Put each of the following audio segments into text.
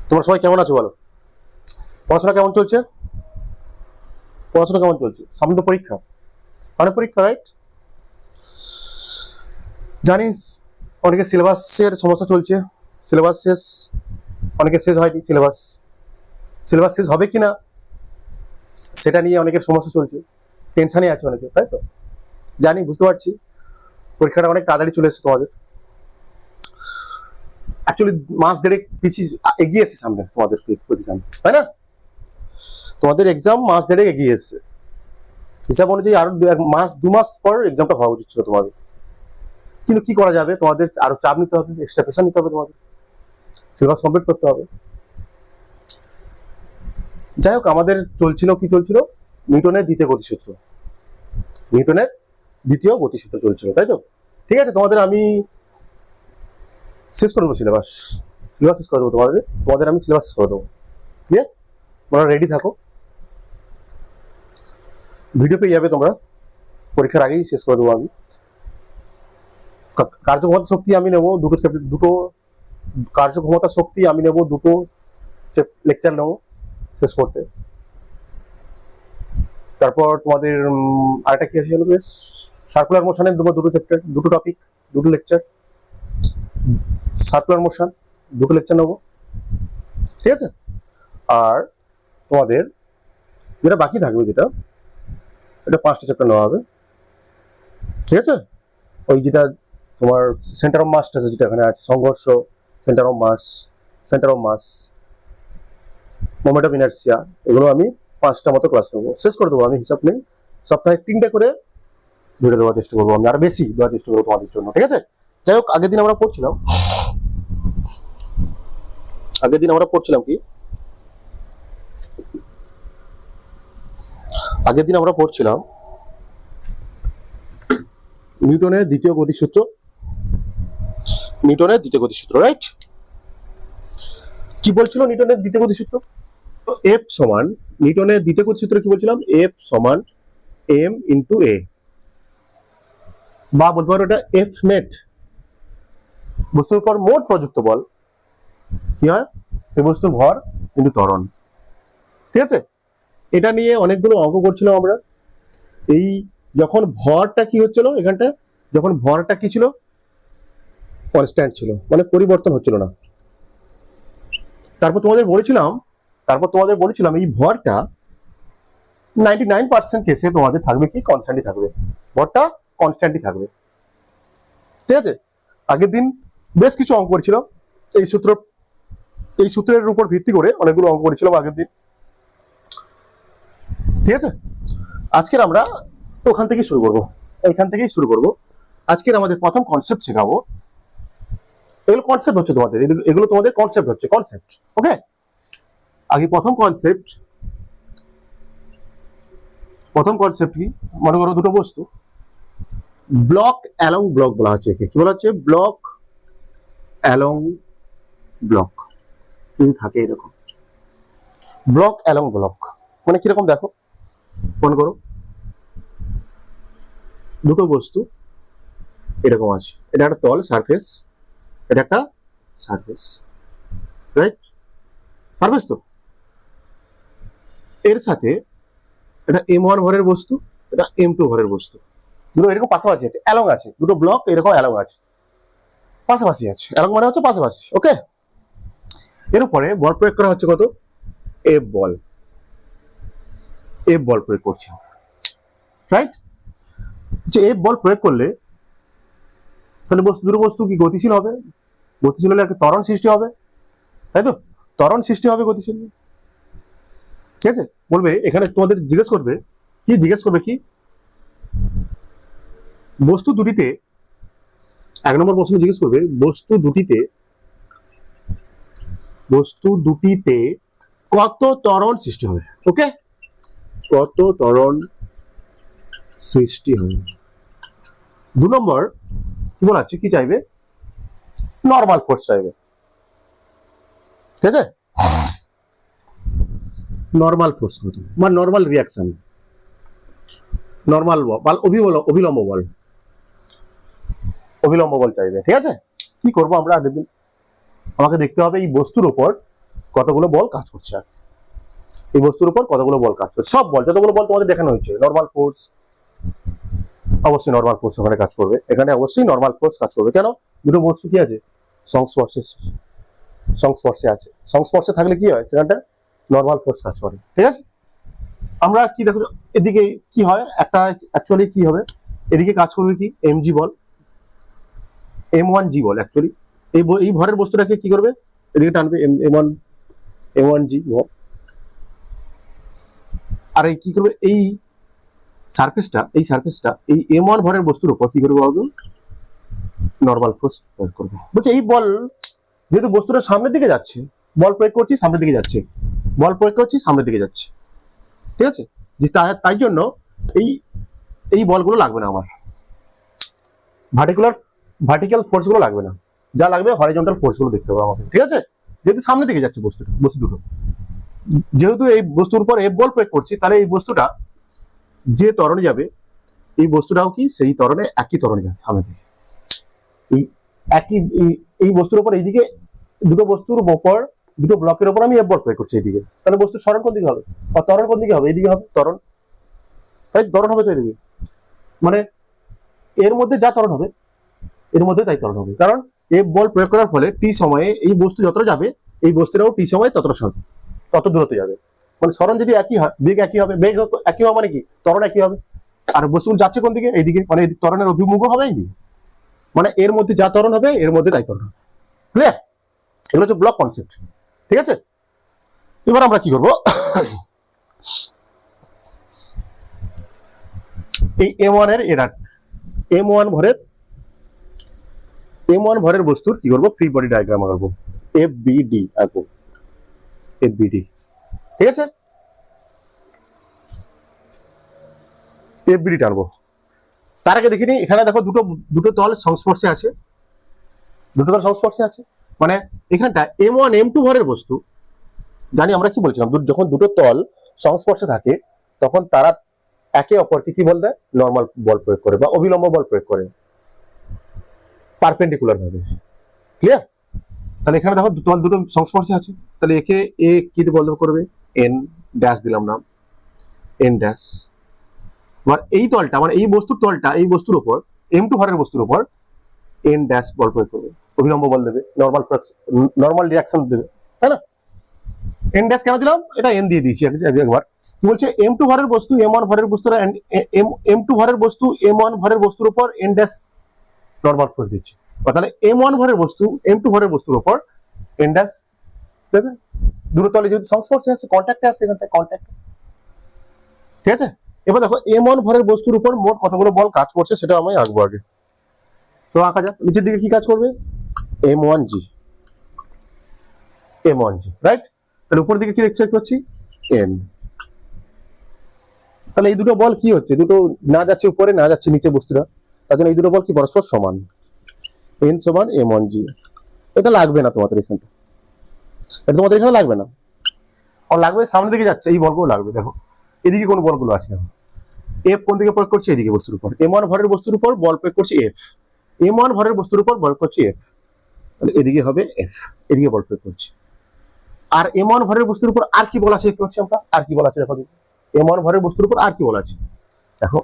তোমরা সবাই কেমন আছো বলো? পড়াশোনা কেমন চলছে? পড়াশোনা কেমন চলছে? সামনে তো পরীক্ষা, সামনে পরীক্ষা, রাইট? জানিস অনেকে সিলেবাসের সমস্যা চলছে, সিলেবাস শেষ, অনেকের শেষ হয়নি সিলেবাস, সিলেবাস শেষ হবে কিনা সেটা নিয়ে অনেকের সমস্যা চলছে, টেনশনে আছে অনেকে, তাই তো? জানি, বুঝতে পারছি পরীক্ষাটা অনেক তাড়াতাড়ি চলে এসেছে তোমাদের, অ্যাকচুয়ালি মাস দেড়েক পিছিয়ে এগিয়ে এসেছে সামনে তোমাদের এক্সাম, তাই না? তোমাদের এক্সাম মাস দেড়েক এগিয়ে এসেছে, হিসাব অনুযায়ী আরো মাস 2 মাস পর এক্সামটা হওয়া উচিত ছিল তোমাদের, কিন্তু কি করা যাবে, তোমাদের আরো চাপ নিতে হবে, এক্সট্রা প্রেশার নিতে হবে, তোমাদের সিলেবাস কমপ্লিট করতে হবে। যাই হোক, আমাদের চলছিল কি চলছিল, নিউটনের দ্বিতীয় গতিসূত্র, নিউটনের দ্বিতীয় গতিসূত্র চলছিল, তাই তো? ঠিক আছে, তোমাদের আমি শেষ করে দেবো সিলেবাস, সিলেবাস শেষ করে দেবো তোমাদের আমি সিলেবাস শেষ করে দেবো, ঠিক আছে? তোমরা রেডি থাকো, ভিডিও পেয়ে যাবে তোমরা, পরীক্ষার আগেই শেষ করে দেবো আমি। কার্যক্ষমতা শক্তি আমি নেবো দুটো কার্যক্ষমতা শক্তি আমি নেবো, দুটো লেকচার নেবো শেষ করতে। তারপর তোমাদের আরেকটা কি আছে, সার্কুলার মোশনের দেবো দুটো চ্যাপ্টার, দুটো টপিক, দুটো লেকচার, সার্কুলার মোশন দুটো লেকচার নেবো, ঠিক আছে? আর তোমাদের যেটা বাকি থাকবে, যেটা এটা 5টা চ্যাপ্টার নেওয়া হবে, ঠিক আছে? ওই যেটা তোমার সেন্টার অফ মাস আছে, যেটা এখানে আছে, সংঘর্ষ, centre of mass, moment of inertia, এগুলো আমি 5টা মতো ক্লাস নেবো, শেষ করে দেবো আমি, হিসাব নেই, সপ্তাহে 3টে করে ভিডিও দেওয়ার চেষ্টা করবো আমি, আর বেশি দেওয়ার চেষ্টা করবো তোমাদের জন্য, ঠিক আছে? যাই হোক, আগের দিন আমরা পড়ছিলাম কি, আগের দিন আমরা পড়ছিলাম নিউটনের দ্বিতীয় গতিসূত্র, রাইট? কি বলছিল নিউটনের দ্বিতীয় গতিসূত্র? এফ সমান, নিউটনের দ্বিতীয় গতিসূত্র কি বলছিলাম, এফ সমান এম ইন্টু এ, বা বলতে পারো এটা এফ নেট, বস্তুর উপর মোট প্রযুক্ত বল কি হয়, এই বস্তুর ভর কিন্তু ত্বরণ, ঠিক আছে? এটা নিয়ে অনেকগুলো অঙ্ক করছিলাম আমরা, এই যখন ভরটা কি হচ্ছিল এখানটা, যখন ভরটা কি ছিল, কনস্ট্যান্ট ছিল, মানে পরিবর্তন হচ্ছিল না। তারপর তোমাদের বলেছিলাম এই ভরটা 99% কেসে তোমাদের থাকবে কি, কনস্ট্যান্টই থাকবে, ভরটা কনস্ট্যান্টই থাকবে, ঠিক আছে? আগের দিন বেশ কিছু অঙ্ক করেছিলাম এই সূত্রের উপর ভিত্তি করে, অনেকগুলো অঙ্ক করেছিলাম আগের দিন, ঠিক আছে? আজকের আমরা ওখান থেকেই শুরু করবো, আজকের আমাদের প্রথম কনসেপ্ট শেখাবো, এগুলো কনসেপ্ট হচ্ছে তোমাদের, এগুলো তোমাদের কনসেপ্ট হচ্ছে, কনসেপ্ট, ওকে? আগে প্রথম কনসেপ্ট কি, মনে করো দুটো বস্তু, ব্লক অ্যালং ব্লক বলা হচ্ছে, কি বলা হচ্ছে, ব্লক অ্যালং ব্লক, যদি থাকে এরকম ব্লক অ্যালং ব্লক, মানে কিরকম দেখো, মনে করো দুটো বস্তু এরকম আছে, এটা একটা তল সারফেস, এটা একটা সারফেস, রাইট? সারফেস তো, এর সাথে এটা m1 ভরের বস্তু, এটা m2 ভরের বস্তু, দুটো এরকম পাশাপাশি আছে, অ্যালং আছে, দুটো ব্লক এরকম অ্যালং আছে, পাশাপাশি আছে, অ্যালং মানে হচ্ছে পাশাপাশি, ওকে? এর উপরে বল প্রয়োগ করা হচ্ছে কত, এফ বল প্রয়োগ করছে, রাইট? যে এফ বল প্রয়োগ করলে তাহলে দুটো বস্তু কি গতিশীল হবে, গতিশীল হলে একটা ত্বরণ সৃষ্টি হবে, তাই তো? ত্বরণ সৃষ্টি হবে গতিশীল, ঠিক আছে? বলবে এখানে তোমাদের জিজ্ঞেস করবে কি বস্তু দুটিতে, 1 নম্বর প্রশ্ন জিজ্ঞেস করবে বস্তু দুটিতে কত ত্বরণ সৃষ্টি হবে, ওকে? কত ত্বরণ সৃষ্টি হবে। 2 নম্বর কি বলা হচ্ছে, কি চাইবে, নর্মাল ফোর্স চাইবে, ঠিক আছে? নর্মাল ফোর্স কত, বা নর্মাল রিয়াকশন, নর্মাল বল, অভিলম্ব বল চাইবে, ঠিক আছে? কি করবো আমরা, আগের দিন আমাকে দেখতে হবে এই বস্তুর উপর কতগুলো বল কাজ করছে, আর এই বস্তুর উপর কতগুলো বল কাজ করছে, সব বল যতগুলো বল তোমাদের দেখানো হয়েছে। নর্মাল ফোর্স, অবশ্যই নর্মাল ফোর্স ওখানে কাজ করবে, এখানে অবশ্যই নর্মাল ফোর্স কাজ করবে। কেন? দুটো বস্তু কি আছে, সংস্পর্শে আছে। সংস্পর্শে থাকলে কি হয়, সেখানটা নর্মাল ফোর্স কাজ করে। ঠিক আছে, আমরা কি দেখো এদিকে কি হয়, একটা অ্যাকচুয়ালি কি হবে, এদিকে কাজ করবে কি mg বল, m1g বল। অ্যাকচুয়ালি এই ভরের বস্তুটাকে কি করবে, এদিকে টানবে m1g বল। আর এই কি করবে, এই সারফেসটা এই m1 ভরের বস্তুর উপর কি করবে বলতো, নর্মাল ফোর্স প্রয়োগ করবে। বলছে এই বল যেহেতু বস্তুটা সামনের দিকে যাচ্ছে, বল প্রয়োগ করছি সামনের দিকে যাচ্ছে, বল প্রয়োগ করছি সামনের দিকে যাচ্ছে। ঠিক আছে, যে তাই জন্য এই বলগুলো লাগবে না আমার, ভার্টিক্যাল ফোর্স গুলো লাগবে না, যা লাগবে হরিজন্টাল ফোর্স গুলো দেখতে হবে আমাকে। ঠিক আছে, যেহেতু সামনের দিকে যাচ্ছে বস্তু দুটো, যেহেতু এই বস্তুর উপর এফ বল প্রয়োগ করছি, তাহলে এই বস্তুটা যে ত্বরণে যাবে, এই বস্তুটাও কি সেই ত্বরণে একই ত্বরণে যাবে সামনের দিকে। এই বস্তুর উপর এইদিকে দুটো বস্তুর উপর, দুটো ব্লকের উপর আমি এফ বল প্রয়োগ করছি এইদিকে, তাহলে বস্তুর সরণ কোন দিকে হবে, বা ত্বরণ কোন দিকে হবে, এইদিকে হবে ত্বরণ। তাই ত্বরণ হবে তো এইদিকে, মানে এর মধ্যে যা ত্বরণ হবে এর মধ্যে তাই ত্বরণ হবে, কারণ এফ বল প্রয়োগ করার ফলে টি সময়ে এই বস্তু যতটা যাবে, এই বস্তুটাও টি সময়ে তত দূরত্ব যাবে। মানে সরণ যদি একই হয়, বেগ একই হবে, বেগ একই হবে মানে কি, ত্বরণ একই হবে। আর বস্তুগুলো যাচ্ছে কোন দিকে, এইদিকে, মানে ত্বরণের অভিমুখ হবে এইদিকে, মানে এর মধ্যে যা ত্বরণ হবে এর মধ্যে তাই ত্বরণ হবে। ক্লিয়ার? এগুলো হচ্ছে ব্লক কনসেপ্ট। ঠিক আছে, এবার আমরা কি করবো, এই m1 এর এরা m1 ভরের বস্তুর কি করবো, ফ্রি বডি ডায়াগ্রাম আঁকবো, FBD আঁকবো, FBD। ঠিক আছে, FBD টানবো। তার আগে দেখিনি, এখানে দেখো দুটো তল সংস্পর্শে আছে, মানে এখানটা m1 m2 ভরের বস্তু, জানি আমরা কি বলছিলাম, যখন দুটো তল সংস্পর্শে থাকে তখন তারা একে অপরকে কি বল দেয়, নর্মাল বল প্রয়োগ করে বা অভিলম্ব বল প্রয়োগ করে, পারপেন্ডিকুলার ভাবে। ক্লিয়ার? তাহলে এখানে দেখো তল দুটো সংস্পর্শে আছে, তাহলে একে এ কি বল করবে, n ড্যাশ দিলাম নাম, n ড্যাশ। মানে এই তলটা, মানে এই বস্তুর তলটা, এই বস্তুর উপর m2 ভরের বস্তুর উপর n ড্যাশ বল প্রয়োগ করবে, অভিলম্ব বল দেবে, নর্মাল রিঅ্যাকশন দেবে, তাই না? n ড্যাশ কেন দিলাম, এটা n দিয়ে দিয়েছি একবার। কি বলছে, m2 ভরের বস্তু m1 ভরের বস্তুর, m2 ভরের বস্তু m1 ভরের বস্তুর উপর n ড্যাশ নর্মাল ফোর্স দিচ্ছে, তাহলে m1 ভরের বস্তু m2 ভরের বস্তুর উপর n ড্যাশ দেবে। দুটো তলে যেহেতু সংস্পর্শে আছে, কন্ট্যাক্টে আছে, এখানটা কন্ট্যাক্ট। ঠিক আছে, এবার দেখো m1 ভরের বস্তুর উপর মোট কতগুলো বল কাজ করছে সেটা আমি আঁকবো আগে। তো আঁকা যাক, নিচের দিকে কি কাজ করবে, m1g, রাইট? তাহলে উপর দিকে কি দেখতে পাচ্ছি, n। তাহলে এই দুটো বল কি হচ্ছে, দুটো না যাচ্ছে উপরে, না যাচ্ছে নিচে বস্তুটা, তার জন্য এই দুটো বল কি পরস্পর সমান, n সমান m1g। এটা লাগবে না তোমাদের এখানটা, এটা তোমাদের এখানে লাগবে না, আর লাগবে সামনের দিকে যাচ্ছে এই বলগুলো লাগবে। দেখো এদিকে কোন বলগুলো আছে, দেখো এফ কোন দিকে প্রয়োগ করছে, এদিকে বস্তুর উপর, m1 ভরের বস্তুর উপর বল প্রয়োগ করছে এফ, m1 ভরের বস্তুর উপর বল করছে এফ, তাহলে এদিকে হবে এফ, এদিকে বল প্রয়োগ করছে। আর m1 ভরের বস্তুর উপর আর কি বল আছে দেখতে পাচ্ছি আমরা, আর কি বল আছে দেখো, m1 ভরের বস্তুর উপর আর কি বল আছে, দেখো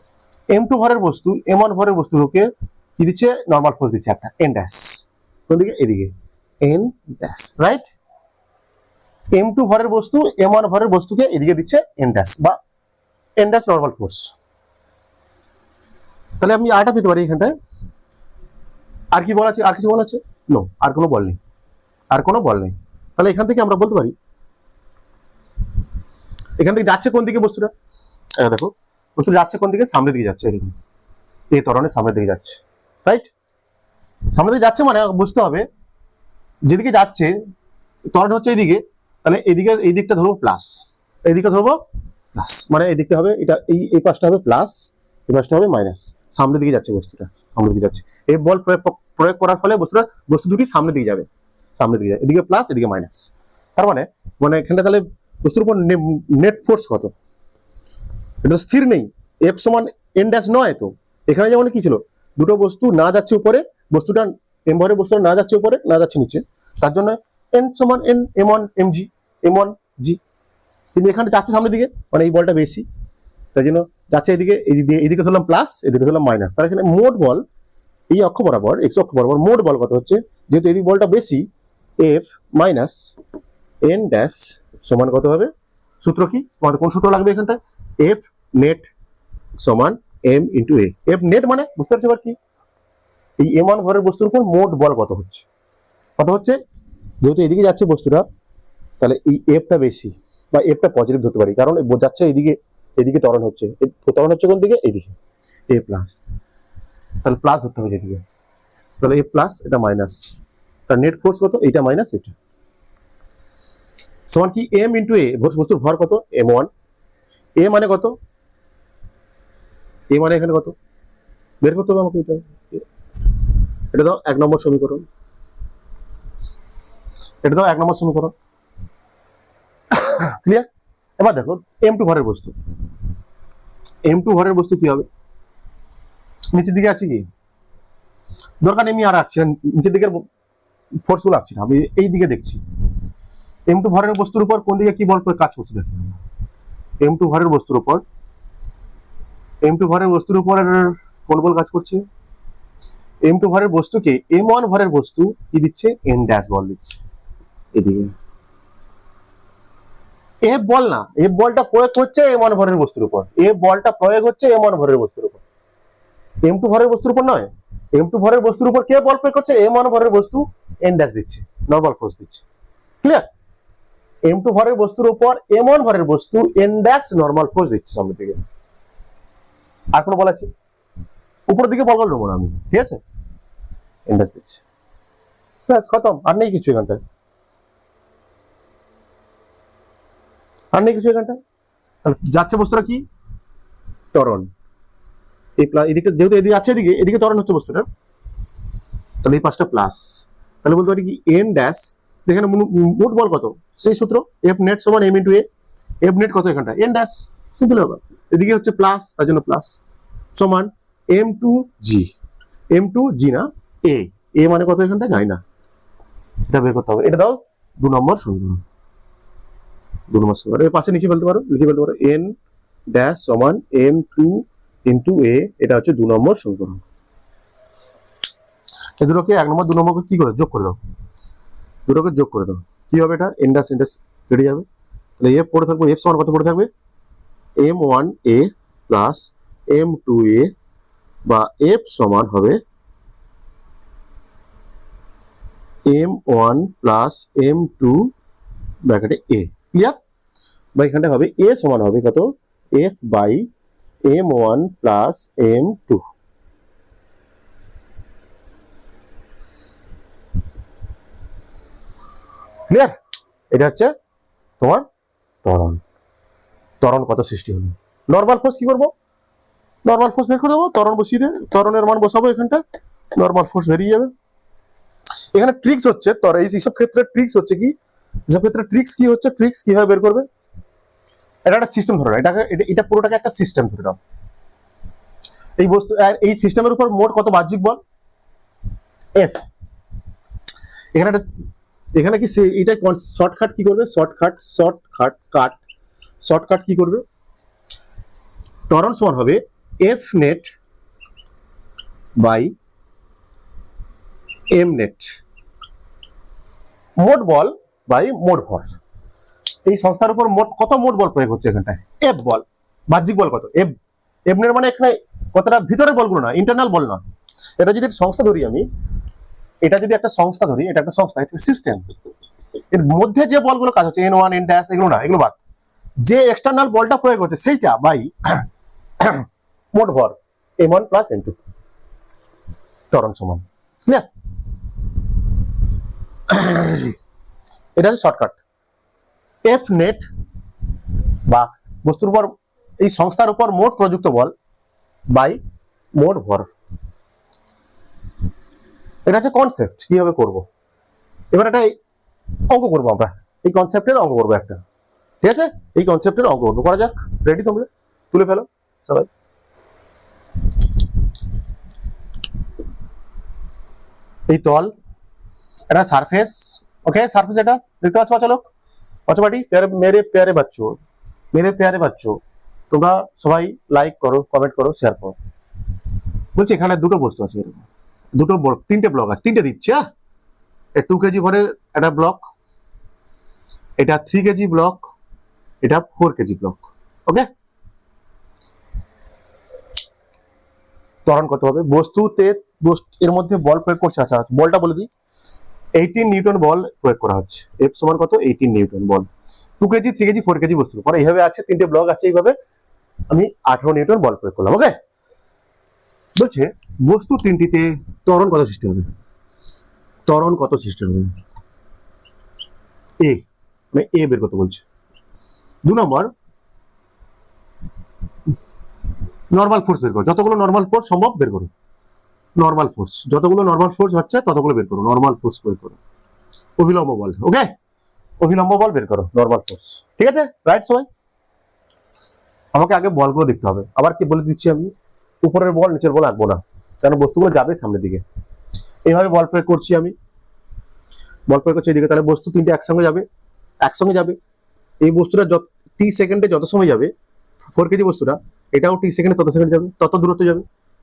m2 ভরের বস্তু m1 ভরের বস্তুকে কি দিচ্ছে, নর্মাল ফোর্স দিচ্ছে একটা, n ড্যাশ, কোন দিকে, এদিকে, n ড্যাশ, রাইট? m2 ভরের বস্তু m1 ভরের বস্তুকে এদিকে দিচ্ছে n ড্যাশ বা n ড্যাশ নর্মাল ফোর্স। তাহলে আমি আরটা পেতে পারি এখানটায়, আর কি বল আছে, আর কিছু বল আছে, নো, আর কোনো বল নেই, তাহলে এখান থেকে আমরা বলতে পারি, এখান থেকে যাচ্ছে কোন দিকে বস্তুটা, দেখো বস্তুটা যাচ্ছে কোন দিকে, সামনের দিকে যাচ্ছে, এরকম এই ত্বরণের সামনের দিকে যাচ্ছে, রাইট? সামনের দিকে যাচ্ছে মানে বুঝতে হবে যেদিকে যাচ্ছে ত্বরণ হচ্ছে এইদিকে, তাহলে এই দিকটা ধরবো প্লাস, এই দিকটা ধরবো প্লাস, মানে এই দিকটা হবে, এটা এই পাশটা হবে প্লাস, এই পাশটা হবে মাইনাস, সামনের দিকে যাচ্ছে বস্তুটা, সামনের দিকে যাচ্ছে। এই বল প্রয়োগ করার ফলে বস্তু দুটি সামনের দিকে যাবে, এদিকে প্লাস, এদিকে মাইনাস। তার মানে এখানে তাহলে বস্তুর উপর নেট ফোর্স কত, এটা স্থির নেই, এফ সমান এন ড্যাশ নয়। তো এখানে যেমন কি ছিল, দুটো বস্তু না যাচ্ছে উপরে, বস্তুটা এম ভরের বস্তুটা না যাচ্ছে উপরে, না যাচ্ছে নিচে, তার জন্য এন সমান N m1 mg, m1 g, কিন্তু এখানে যাচ্ছে সামনের দিকে, মানে এই বলটা বেশি, তাই জন্য যাচ্ছে এদিকে, এদিকে ধরলাম প্লাস, এদিকে ধরলাম মাইনাস। তার এখানে মোট বল এই অক্ষ বরাবর, এক্স অক্ষ বরাবর মোট বল কত হচ্ছে, যেহেতু এদিক বলটা বেশি, এফ মাইনাস এন ড্যাশ সমান কত হবে, সূত্র কি তোমাদের, কোন সূত্র লাগবে এখানটা, এফ নেট সমান এম ইন্টু এ। এফ নেট মানে বুঝতে পারছো এবার কি, এই m1 ভরের বস্তুর উপর মোট বল কত হচ্ছে, যেহেতু এদিকে যাচ্ছে বস্তুটা, তাহলে এই এফটা বেশি বা এফটা পজিটিভ ধরতে পারি, কারণ যাচ্ছে এদিকে ত্বরণ হচ্ছে, কোন দিকে, এদিকে, এ প্লাস, তাহলে প্লাস ধরতে হবে যেদিকে, তাহলে এ প্লাস, এটা মাইনাস, তার নেট ফোর্স কত, এইটা মাইনাস এটা, সমান কি এম ইন্টু এ, বস্তুর ভর কত m1, এ মানে কত, এ মানে এখানে কত বের করতে হবে আমাকে, এটা দাও 1 নম্বর সমীকরণ, ক্লিয়ার। এবার দেখো m2 ভরের বস্তু কি হবে, নিচের দিকে আছে কি, দরকার নেই আমি আর রাখছি না, নিচের দিকের ফোর্স গুলো রাখছি না, আমি এই দিকে দেখছি m2 ভরের বস্তুর উপর কোন দিকে কি বল করে কাজ করছে, দেখি m2 ভরের বস্তুর উপর কোন বল কাজ করছে, m2 ভরের বস্তুকে m1 ভরের বস্তু কি দিচ্ছে, n ড্যাশ বল দিচ্ছে এদিকে, এফ বল না, এফ বলটা প্রয়োগ হচ্ছে m1 ভরের বস্তুর উপর, এফ বলটা প্রয়োগ হচ্ছে m1 ভরের বস্তুর উপর, m2 ভরের বস্তুর উপর নয়, m2 ভরের বস্তুর উপর কে বল প্রয়োগ করছে, m1 ভরের বস্তু n ড্যাশ দিচ্ছে, নরমাল ফোর্স দিচ্ছে, ক্লিয়ার। m2 ভরের বস্তুর উপর m1 ভরের বস্তু n ড্যাশ নরমাল ফোর্স দিচ্ছে সামনের দিকে, আর কোনো বল আছে, উপরের দিকে বল নেবো না আমি, ঠিক আছে, n ড্যাশ দিচ্ছে, ব্যাস খতম, আর নেই কিছু এখানটায়, তাহলে যাচ্ছে বস্তুটা কি, ত্বরণ, এদিকে যেহেতু এদিকে আছে, এদিকে ত্বরণ হচ্ছে বস্তুটা, তাহলে এই পাঁচটা প্লাস, তাহলে বলতে পারি কি এন ড্যাশ, এখানে মোট বল কত, সেই সূত্র এফ নেট সমান এম ইন্টু এ, এফ নেট কত এখানটা এন ড্যাশ, সিম্পল হবে, এদিকে হচ্ছে প্লাস, তার জন্য প্লাস, সমান m2g না এ মানে কত এখানটা জানি না, এটা বের করতে হবে, এটা দাও 2 নম্বর সমীকরণ, এর পাশে লিখে ফেলতে পারো n ড্যাশ সমান m2 ইন্টু এ, এটা হচ্ছে 2 নম্বর সমীকরণ। এই দুটোকে 1 নম্বর 2 নম্বরকে কি করে যোগ করে দাও, কি হবে, এটা n ড্যাশ কেটে যাবে, তাহলে f পড়ে থাকবে, f সমান কত পড়ে থাকবে, m1a প্লাস m2a, বা f সমান হবে m1 প্লাস m2 ব্র্যাকেটে a, ক্লিয়ার। বা এখানটা হবে a সমান হবে কত, f by m1 plus m2, clear. এটা হচ্ছে তোমার ত্বরণ কত সৃষ্টি হলো, নরমাল ফোর্স কি করবো, নরমাল ফোর্স বের করে দেবো, ত্বরণ বসিয়ে দিয়ে ত্বরণের মান বসাবো, এখানটা নরমাল ফোর্স বেরিয়ে যাবে। এখানে ট্রিক্স হচ্ছে, এইসব ক্ষেত্রে ট্রিক্স হচ্ছে কি, ট্রিক্স কিভাবে বের করবে, এটা একটা সিস্টেম ধরে নাও, এটা পুরোটাকে একটা সিস্টেম ধরে নাও, এই বস্তু আর এই সিস্টেমের উপর মোট কত বাহ্যিক বল, এফ, এখানে কি এটা শর্টকাট কি করবে, শর্টকাট কি করবে, ত্বরণ সমান হবে F net by M net, মোট বল বাই মোট ভর, এই সংস্থার উপর মোট কত মোট বল প্রয়োগ হচ্ছে এখানটায়, এফ বল, বাহ্যিক বল কত, এফ নেট মানে এখানে কতটা ভিতরের বলগুলো না, ইন্টারনাল বল না, এটা যদি সংস্থা ধরি আমি, এটা একটা সংস্থা, একটা সিস্টেম, এর মধ্যে যে বলগুলো কাজ হচ্ছে n1 n ড্যাশ এগুলো না, এগুলো বাদ, যে এক্সটার্নাল বলটা প্রয়োগ হচ্ছে সেইটা বাই মোট ভর m1 প্লাস m2, ত্বরণ সমান, ক্লিয়ার। এটা হচ্ছে শর্টকাট, এফ নেট বা বস্তুর উপর এই সংস্থার উপর মোট প্রযুক্ত বল বাই মোট ভর, এটা হচ্ছে কনসেপ্ট, কিভাবে করব। এবার একটা অঙ্ক করবো আমরা, এই কনসেপ্টের অঙ্ক করবো একটা, ঠিক আছে, এই কনসেপ্টের অঙ্ক করবো, করা যাক, রেডি তোমরা, তুলে ফেলো সবাই। এই তল, এটা সারফেস, ওকে, সারফেস এটা দেখতে পাচ্ছ চলো, আচ্ছা বাটি মেরে প্যারে বাচ্চো, তোমরা সবাই লাইক করো, কমেন্ট করো, শেয়ার করো। বলছি এখানে দুটো বস্তু আছে, এরকম দুটো তিনটে ব্লক আছে, তিনটে দিচ্ছে। হ্যাঁ, 2 কেজি ভরের একটা ব্লক, এটা 3 কেজি ব্লক, এটা 4 কেজি ব্লক। ওকে, ত্বরণ কত হবে? বস্তুতে এর মধ্যে বল প্রয়োগ করছে। আচ্ছা বলটা বলে দিই, 18 নিউটন বল প্রয়োগ করা হচ্ছে। এফ সমান কত? 18 নিউটন বল 2 কেজি, 3 কেজি, 4 কেজি বস্তুর উপর। এইভাবে আছে, তিনটে ব্লক আছে, এইভাবে আমি 18 নিউটন বল প্রয়োগ করলাম। ওকে, বলছে বস্তু তিনটিতে ত্বরণ কত সৃষ্টি হবে? ত্বরণ কত সৃষ্টি হবে? এ বের করতে বলছে। 2 নম্বর, নর্মাল ফোর্স বের করো, যতগুলো নর্মাল ফোর্স সম্ভব বের করো। নর্মাল ফোর্স, যতগুলো নর্মাল ফোর্স হচ্ছে ততগুলো বের করো, নর্মাল ফোর্স বের করো। অভিলম্ব বল, ওকে, অভিলম্ব বল বের করো, নর্মাল ফোর্স। ঠিক আছে, রাইট সবাই? আমাকে আগে বলগুলো দেখতে হবে। আবার কি বলে দিচ্ছি আমি, উপরের বল নিচের বল আঁকবো না, কারণ বস্তুগুলো যাবে সামনের দিকে। এইভাবে বল প্রয়োগ করছি আমি, বল প্রয়োগ করছি এদিকে, তাহলে বস্তু তিনটে একসঙ্গে যাবে। এই বস্তুটা টি সেকেন্ডে যত সময় যাবে, 4 কেজি বস্তুটা, এটাও টি সেকেন্ডে তত সেকেন্ড যাবে, তত দূরত্ব যাবে,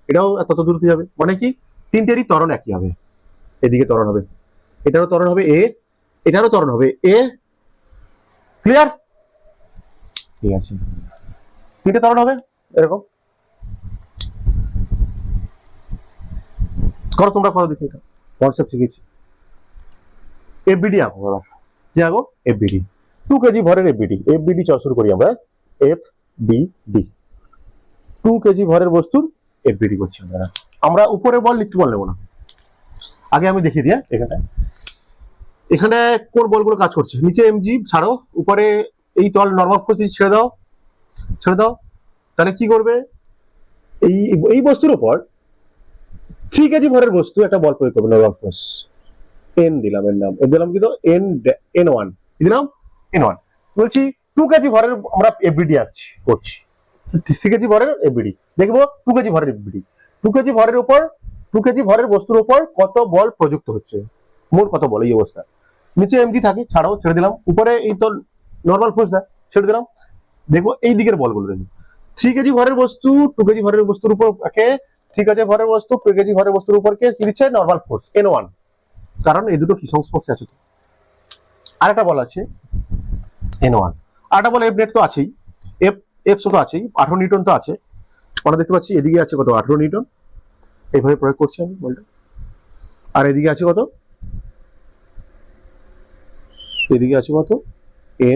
এটাও তত দূরত্ব যাবে। মানে কি, তিনটেরই ত্বরণ একই হবে। এদিকে ত্বরণ হবে, এটারও ত্বরণ হবে এ, এটারও ত্বরণ হবে এ। ক্লিয়ার? ঠিক আছে, তিনটে ত্বরণ হবে এরকম। করো তোমরা, করো দেখি, এটা কনসেপ্ট শিখেছি। এফবিডি আঁকো এবার। কি আঁকো? এফবিডি, 2 কেজি ভরের এফবিডি চল শুরু করি আমরা। এফবিডি, 2 কেজি ভরের বস্তুর এফবিডি করছি আমরা। আমরা উপরে বল নিচে বল নেবো না, আগে আমি দেখিয়ে দিই। এখানে কোন বলগুলো কাজ করছে? নিচে এমজি ছাড়ো, উপরে এই তল নর্মাল ফোর্স ছেড়ে দাও। তাহলে কি করবে? এই বস্তুর উপর 3 কেজি ভরের বস্তু একটা বল প্রয়োগ করবে, নর্মাল ফোর্স এন দিলাম, এর নাম দিলাম কি? তো N1 দিলাম, N1। বলছি 2 কেজি ভরের আমরা এফবিডি করছি, 3 কেজি ভরের এফবিডি দেখবো। 2 কেজি ভরের এফবিডি, 2 কেজি ভরের উপর, 2 কেজি ভরের বস্তুর উপর কত বল প্রযুক্ত হচ্ছে, মোট কত বল এই অবস্থা। নিচে এমজি থাকে, ছাড়াও, ছেড়ে দিলাম। উপরে এই তো নর্মাল ফোর্স ছেড়ে দিলাম। দেখবো এই দিকের বলগুলো, দেখবো 3 কেজি ভরের বস্তু 2 কেজি ভরের বস্তুর উপর কে, 3 কেজি ভরের বস্তু 2 কেজি ভরের বস্তুর উপর কে কি দিচ্ছে? নর্মাল ফোর্স N1, কারণ এই দুটো কি সংস্পর্শে আছে। আরেকটা বল আছে N1, আরেকটা বল এফ নেট তো আছেই, এফ তো আছেই, 18 নিউটন তো আছে। আমরা দেখতে পাচ্ছি এদিকে আছে কত? 18 নিউটন। এইভাবে প্রয়োগ করছি আমি বলটা। আর এদিকে আছে কত? এদিকে আছে কত?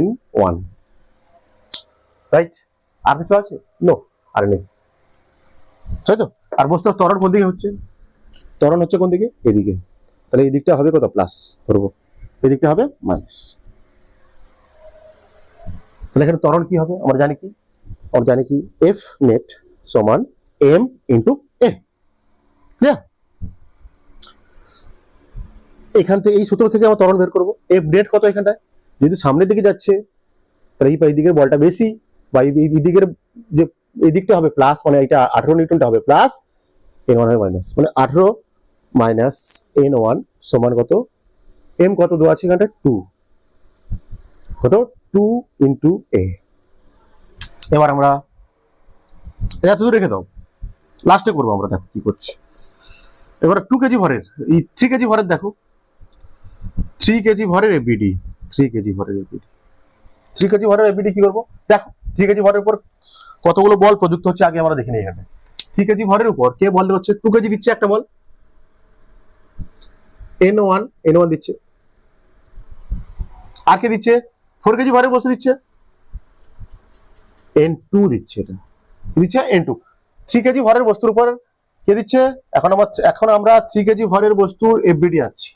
N1, right? আর কিছু আছে? নো, আর নেই, তাই তো? আর বস্তুর ত্বরণ কোন দিকে হচ্ছে? ত্বরণ হচ্ছে কোন দিকে? এদিকে। তাহলে এই দিকটা হবে কত? প্লাস ধরবো, এই দিকটা হবে মাইনাস। তাহলে এখানে ত্বরণ কি হবে? আমরা জানি কি এফ নেট সমান এম ইন্টু এ। ক্লিয়ার? এখান থেকে এই সূত্র থেকে আমরা ত্বরণ বের করবো। এফ নেট কত এখানটায়? যদি সামনের দিকে যাচ্ছে তাহলে এই দিকের বলটা বেশি, বা এই দিকের যে এই দিকটা হবে প্লাস, মানে এটা 18 নিউটনটা হবে প্লাস, N1 হবে মাইনাস, মানে 18 মাইনাস N1 সমান কত? এম কত দেওয়া আছে এখানটা? 2, কত? 2 ইন্টু এ। এবার আমরা এটা তো রেখে দাও, লাস্টে করবো আমরা। দেখো কি করছি এবার। 2 কেজি ভরের, এই 3 কেজি ভরের দেখো, 3 কেজি ভরের এফবিডি, 3 কেজি ভরের এফবিডি, 3 কেজি ভরের এফবিডি কি করবো? দেখো 3 কেজি ভরের উপর কতগুলো বল প্রযুক্ত হচ্ছে আগে আমরা দেখে নিই। এখানে 3 কেজি ভরের উপর কে বল হচ্ছে? 2 কেজি দিচ্ছে একটা বল, N1 দিচ্ছে। আর কে দিচ্ছে? 4 কেজি ভরের বস্তু দিচ্ছে, N2 দিচ্ছে। এটা দিচ্ছে N2। 3 কেজি ভরের বস্তুর উপর কে দিচ্ছে? এখন আমরা 3 কেজি ভরের বস্তুর এফবিডি আছি,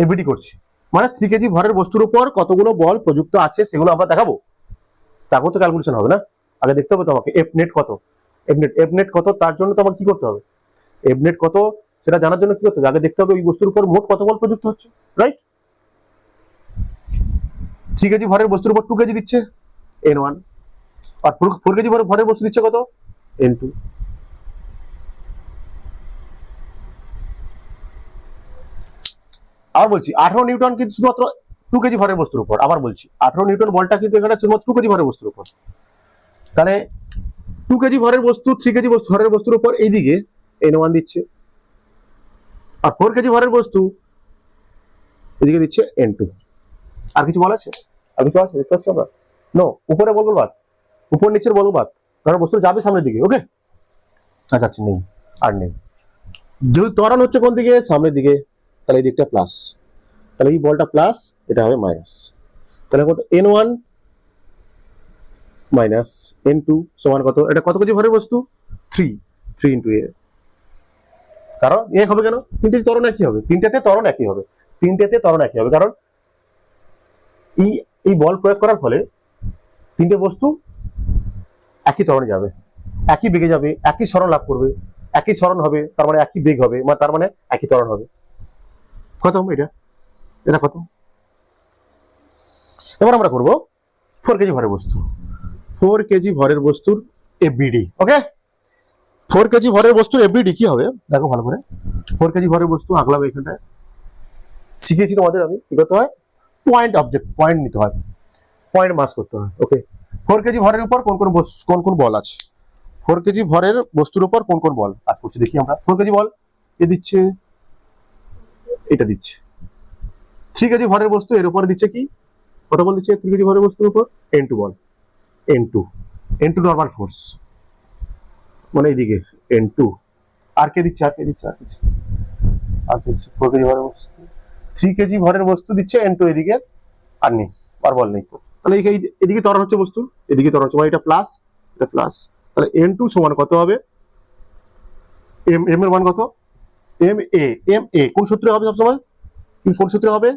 এফবিডি করছি, মানে 3 কেজি ভরের বস্তুর উপর কতগুলো বল প্রযুক্ত আছে সেগুলো আমরা দেখাবো। তারপর তো ক্যালকুলেশন হবে না, আগে দেখতে হবে তোমাকে এফ নেট কত। এফ নেট কত তার জন্য তোমার কি করতে হবে? এফ নেট কত সেটা জানার জন্য কি করতে হবে? আগে দেখতে হবে ওই বস্তুর উপর মোট কত বল প্রযুক্ত হচ্ছে, রাইট? 3 কেজি ভরের বস্তুর উপর 2 কেজি দিচ্ছে N1, আর 4 কেজি ভরের বস্তু দিচ্ছে কত? N2। আর বলছি 18 নিউটন কিন্তু শুধুমাত্র 2 কেজি ভরের বস্তুর উপর। আবার বলছি 18 নিউটন বলটা কিন্তু এখানে শুধুমাত্র 2 কেজি ভরের বস্তুর উপর। তাহলে 2 কেজি ভরের বস্তু 3 কেজি ভরের বস্তুর উপর এইদিকে n1 দিচ্ছে, আর 4 কেজি ভরের বস্তু এদিকে দিচ্ছে n2। আর কিছু বলা আছে? আর কিছু আছে দেখতে পাচ্ছি আমরা? নো, উপরে বলবো বাদ, উপর নিচের বলবো বাদ, কারণ বস্তু যাবে সামনের দিকে। ওকে, আচ্ছা নেই, আর নেই। যেহেতু ত্বরণ হচ্ছে কোন দিকে? সামনের দিকে, তাহলে এই দিকটা প্লাস, তাহলে এই বলটা প্লাস, এটা হবে মাইনাস। তাহলে কত? n1 মাইনাস n2 সমান কত? এটা কত কেজি ভরের বস্তু? 3 ইন্টু a। কারণ এ হবে কেন? তিনটে ত্বরণ একই হবে, তিনটেতে ত্বরণ একই হবে, তিনটেতে ত্বরণ একই হবে, কারণ এই বল প্রয়োগ করার ফলে তিনটে বস্তু একই ত্বরণে যাবে, একই বেগে যাবে, একই সরণ লাভ করবে, একই সরণ হবে, তার মানে একই বেগ হবে, তার মানে একই ত্বরণ হবে। খতম। এটা কত? এবার আমরা করব 4 কেজি ভরের বস্তু। 4 কেজি ভরের বস্তুর এফবিডি। ওকে, 4 কেজি ভরের বস্তুর এফবিডি কি হবে দেখো ভালো করে। 4 কেজি ভরের বস্তু আঁকলাম এখানটায়, শিখিয়েছি তোমাদের আমি কি করতে হয়, পয়েন্ট অবজেক্ট, পয়েন্ট নিতে হয়, পয়েন্ট মাস করতে হয়। ওকে, 4 কেজি ভরের উপর কোন কোন বল আছে? 4 কেজি ভরের বস্তুর উপর কোন কোন বল কাজ করছে দেখি আমরা। 4 কেজি বল এ দিচ্ছে, এটা দিচ্ছে। 3 কেজি ভরের বস্তু এর উপরে দিচ্ছে কি, কত বল দিচ্ছে? 3 কেজি ভরের বস্তুর উপর n2 বল, n2 নরমাল ফোর্স, মানে এইদিকে n2। আর কে দিচ্ছে? 4 কেজি ভরের বস্তু, 3 কেজি ভরের বস্তু দিচ্ছে n2 এদিকে, আর নেই, আর বল নেই। তাহলে এদিকে ত্বরণ হচ্ছে বস্তু, এদিকে ত্বরণ হচ্ছে, মানে এটা প্লাস, এটা প্লাস। তাহলে n2 সমান কত হবে? m এর মান কত? ma কোন সূত্রে হবে সবসময়? কোন সূত্রে হবে?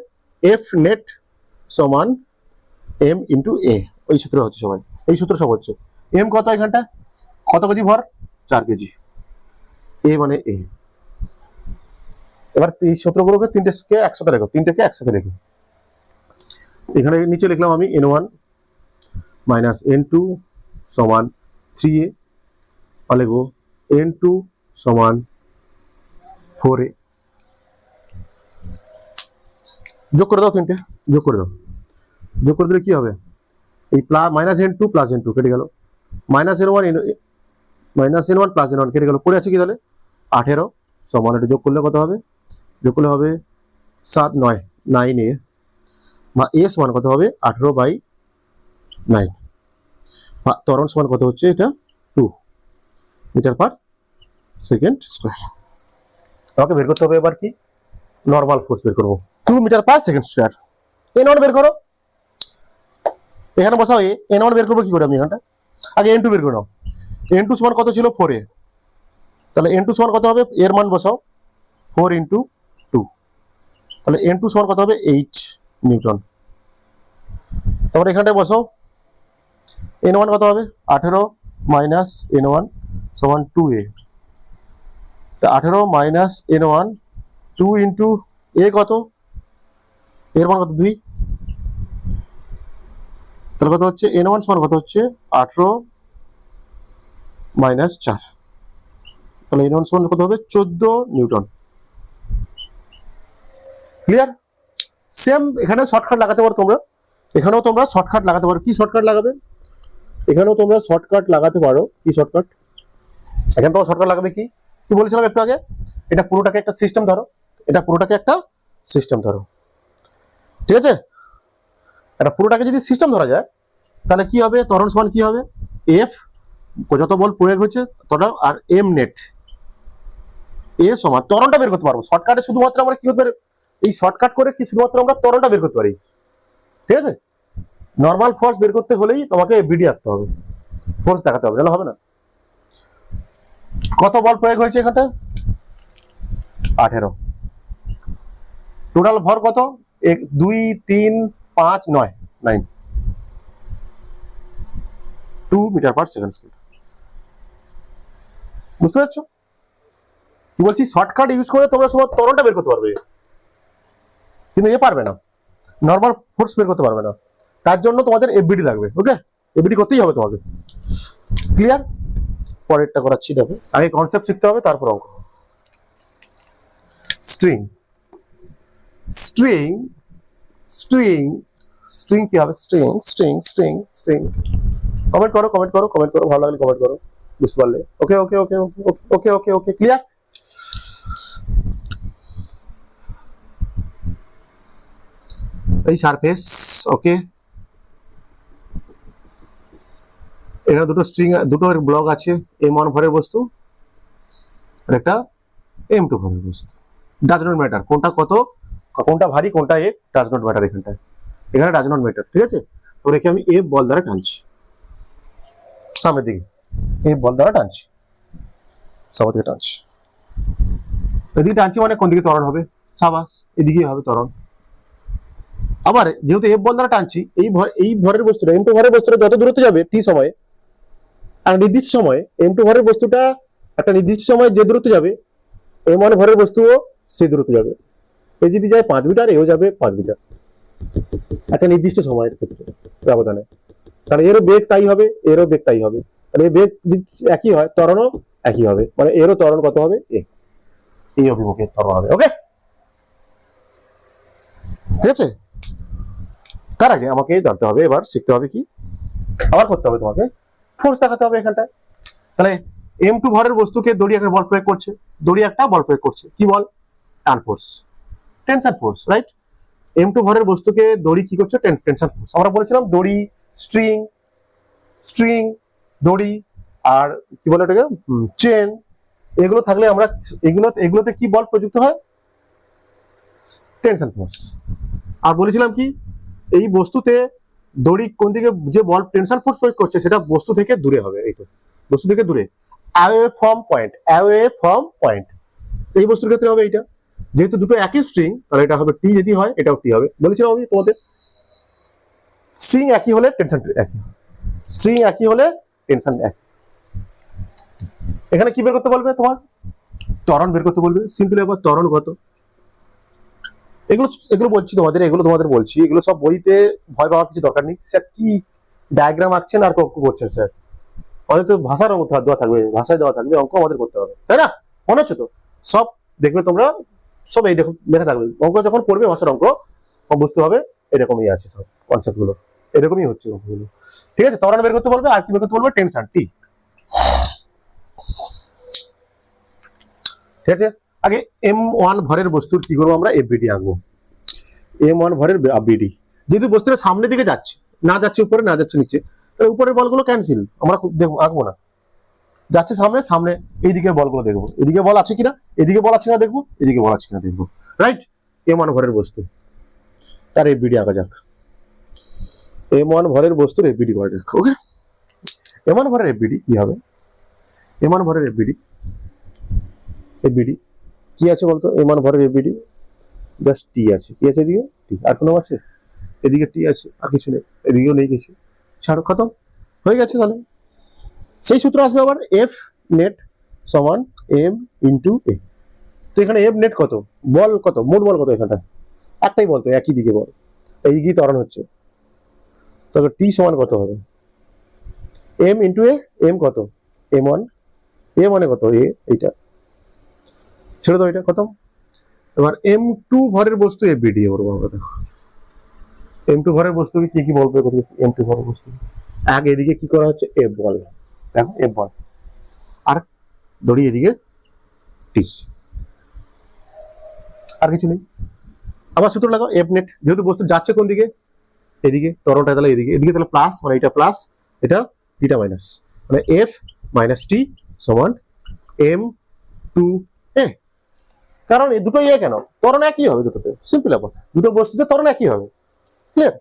f নেট সমান m ইন্টু a, ওই সূত্রে হচ্ছে সবাই, এই সূত্র সব হচ্ছে। m কত এখানটা? কত কেজি ভর? 4 কেজি। a মানে a। এবার এই সূত্রগুলোকে তিনটেকে একসাথে রেখো, এখানে নিচে লিখলাম আমি n1 মাইনাস n2 সমান 3a, লিখবো n2 সমান 4a। যোগ করে দাও, তিনটে যোগ করে দিলে কি হবে? এই মাইনাস n2 প্লাস n2 কেটে গেল, মাইনাস n1 প্লাস n1 কেটে গেল, পড়ে আছে কি তাহলে? 18 সমান, এটা যোগ করলে কত হবে? যোগ করলে হবে 7 9 a, বা a সমান কত হবে? 18/9। ত্বরণ সমান কত হচ্ছে? এটা 2 মিটার পার সেকেন্ড স্কোয়ার। আমাকে বের করতে হবে এবার কি, নর্মাল ফোর্স বের করবো, 2 metre per second square. n1 বের করো, এখানে বসাও n1 বের করবো কি করে আমি? এখানটা আগে n2 বের করে নাও। n2 সমান কত ছিল? 4a। তাহলে n2 সমান কত হবে? এর মান বসাও, 4 ইন্টু 2, তাহলে n2 সমান কত হবে? 8 নিউটন। তারপরে এখানটায় বসাও, n1 কত হবে? 18 মাইনাস n1 সমান 2a। 18 minus n1, 2 into a কত? এর মান কত? 2। তাহলে কত হচ্ছে? n1 সমান কত হচ্ছে? 18 মাইনাস 4, তাহলে n1 সমান কত হবে? 14 নিউটন। ক্লিয়ার? সেম এখানে শর্টকাট লাগাতে পারো তোমরা, এখানেও তোমরা শর্টকাট লাগাতে পারো। কি শর্টকাট লাগাবে? এখানেও তোমরা শর্টকাট লাগাতে পারো। কি শর্টকাট? এখানে তোমরা শর্টকাট লাগাবে কি বলেছিলাম একটু আগে, এটা পুরোটাকে একটা সিস্টেম ধরো, ঠিক আছে? এটা পুরোটাকে যদি সিস্টেম ধরা যায় তাহলে কি হবে? ত্বরণ সমান কি হবে? f যত বল প্রয়োগ হচ্ছে তত, আর m নেট a সমান, ত্বরণটা বের করতে পারবো শর্টকাটে। শুধুমাত্র আমরা কি করতে পারি? এই শর্টকাট করে কি শুধুমাত্র আমরা ত্বরণটা বের করতে পারি, ঠিক আছে? নর্মাল ফোর্স বের করতে হলেই তোমাকে এফবিডি আঁকতে হবে, ফোর্স দেখাতে হবে, নাহলে হবে না। কত বল প্রয়োগ হয়েছে এখানটা? 18। টোটাল ভর কত? 2 3 5 9 9, 2 মিটার পার সেকেন্ড স্কয়ার। বুঝতে পারছো কি বলছি? শর্টকাট ইউজ করে তোমরা সব ত্বরণটা বের করতে পারবে, কিন্তু পারবে না, নর্মাল ফোর্স বের করতে পারবে না। তার জন্য তোমাদের এফবিডি লাগবে। ওকে, এফবিডি করতেই হবে তোমাকে। ক্লিয়ার? পরেরটা করাচ্ছি, দেখো। আগে কনসেপ্ট শিখতে হবে, তারপর অঙ্ক। স্ট্রিং স্ট্রিং, স্ট্রিং কি হবে? String string string string. Comment করো, কমেন্ট করো, কমেন্ট করো, ভালো লাগলে কমেন্ট করো, বুঝতে পারলে? ওকে ওকে ওকে ওকে ওকে ওকে ওকে ক্লিয়ার? এই সারফেস, ওকে। এখানে দুটো স্ট্রিং, দুটো ব্লক আছে, M1 ভরের বস্তু আর একটা M2 ভরের বস্তু। ডাজ নট ম্যাটার কোনটা কত, কোনটা ভারী কোনটা এ, ডাজ নট ম্যাটার এখানটায়, এখানে ডাজ নট ম্যাটার, ঠিক আছে? তো রেখে আমি এ বল দ্বারা টানছি সামনের দিকে, এ বল দ্বারা টানছি সামনের দিকে টানছি, এদিকে টানছি মানে কোন দিকে ত্বরণ হবে? সাবাস, এদিকেই হবে ত্বরণ। আবার যেহেতু এফ বল দ্বারা টানছি, এই ভরের বস্তুটা M2 ভরের বস্তুটা যত দূরত্ব যাবে টি সময়ে, আর নির্দিষ্ট সময়ে M2 ভরের বস্তুটা একটা নির্দিষ্ট সময়ে যে দূরত্ব যাবে, M1 ভরের বস্তুও সেই দূরত্ব যাবে। এ যদি যায় 5 মিটার, এও যাবে 5 মিটার একটা নির্দিষ্ট সময়ের ক্ষেত্রে ব্যবধানে। তাহলে এরও বেগ তাই হবে, এরও বেগ তাই হবে। তাহলে এই বেগ যদি একই হয়, ত্বরণও একই হবে, মানে এরও ত্বরণ কত হবে? এই অভিমুখে ত্বরণ হবে। ওকে, ঠিক আছে? তার আগে আমাকে জানতে হবে, এবার শিখতে হবে কি, আবার করতে হবে তোমাকে ফোর্স দেখাতে হবে এখানটায়। তাহলে M2 ভরের বস্তুকে দড়ি একটা বল প্রয়োগ করছে, দড়ি একটা বল প্রয়োগ করছে, কি বল? টান force, tension force, right? M2 ভরের বস্তুকে দড়ি কি করছে? Tension force. আমরা বলেছিলাম দড়ি, স্ট্রিং, স্ট্রিং, দড়ি আর কি বলে এটাকে, চেন, এগুলো থাকলে আমরা এগুলোতে কি বল প্রযুক্ত হয়? Tension force. আর বলেছিলাম কি, এই বস্তুতে দড়ি কোন দিকে যে বল টেনশন ফোর্স প্রয়োগ করছে সেটা বস্তু থেকে দূরে হবে, এই তো বস্তু থেকে দূরে, away from point, away from point. এই বস্তুর ক্ষেত্রে হবে এইটা, যেহেতু দুটো একই স্ট্রিং তাহলে এটা হবে টি, যদি হয় এটাও টি হবে। বলেছিলাম আমি তোমাদের স্ট্রিং একই হলে টেনশন একই, স্ট্রিং একই হলে টেনশন একই। এখানে কি বের করতে বলবে? তোমার ত্বরণ বের করতে বলবে। সিম্পল ব্যাপার, ত্বরণ কত, এগুলো এগুলো বলছি তোমাদের, এগুলো তোমাদের বলছি, এগুলো সব বইতে ভয় পাওয়ার কিছু দরকার নেই। স্যার কি ডায়াগ্রাম আঁকছেন আর অঙ্ক করছেন স্যার? আমাদের তো ভাষার অঙ্ক দেওয়া থাকবে, ভাষায় দেওয়া থাকবে, অঙ্ক আমাদের করতে হবে, তাই না? মনে হচ্ছে তো? সব দেখবে তোমরা, সব এই দেখো লেখা থাকবে। অঙ্ক যখন পড়বে ভাষার অঙ্ক, বুঝতে হবে এরকমই আছে সব কনসেপ্ট গুলো, এরকমই হচ্ছে অঙ্কগুলো, ঠিক আছে? ত্বরণ বের করতে বলবে, আর কি বের করতে বলবে? টেনশন, টি, ঠিক আছে? আগে M1 ভরের বস্তুর কি করবো আমরা? এফবিডি আঁকবো। M1 ভরের বিডি, যেহেতু বস্তুটা সামনের দিকে যাচ্ছে, না যাচ্ছে উপরে, না যাচ্ছে নিচে, তাহলে উপরের বলগুলো ক্যান্সেল, আমরা আঁকবো না। যাচ্ছে সামনে, সামনে এই দিকের বলগুলো দেখবো, এদিকে বল আছে কিনা, এদিকে বল আছে কিনা দেখবো, এদিকে বল আছে কিনা দেখবো, রাইট? M1 ভরের বস্তু, তার এফবিডি আঁকা যাক। M1 ভরের বস্তুর এফবিডি করা যাক। ওকে, M1 ভরের এফবিডি কি হবে? M1 ভরের এফবিডি, এফবিডি কি আছে বলতো? M1 ভরের এফবিডি জাস্ট টি আছে, কি আছে এদিকে? টি, আর কোনো আছে? এদিকে টি আছে, আর কিছু নেই, এদিকেও নেই কিছু, ছাড়ো, খতম, হয়ে গেছে। তাহলে সেই সূত্র আসবে আবার, এফ নেট সমান এম ইন্টু এ। তো এখানে এফ নেট কত, বল কত, মোট বল কত? এখানটা একটাই বল, তো একই দিকে বল, এই দিকেই ত্বরণ হচ্ছে, তবে টি সমান কত হবে? এম ইন্টু এ, এম কত? M1, এ মানে কত? এ, এইটা ছেড়ে দাও, এটা খতম। এবার M2 ভরের বস্তু এফবিডি করবো আমরা। দেখো M2 ভরের বস্তুকে কি কি বলবে? M2 ভরের বস্তু আগে এদিকে কি করা হচ্ছে? এফ বল, দেখো এফ বল, আর দড়ি এদিকে টি, আর কিছু নেই। আবার সূত্র লাগাও, এফ নেট, যেহেতু বস্তু যাচ্ছে কোন দিকে? এদিকে, ত্বরণটা তাহলে এদিকে, এদিকে তাহলে প্লাস, মানে এটা প্লাস, এটা টিটা মাইনাস, মানে এফ মাইনাস টি সমান M2 এ। কারণ এই দুটো ইয়ে কেন? ত্বরণ একই হবে দুটোতে, সিম্পল ব্যাপার, দুটো বস্তুতে ত্বরণ একই হবে, ক্লিয়ার?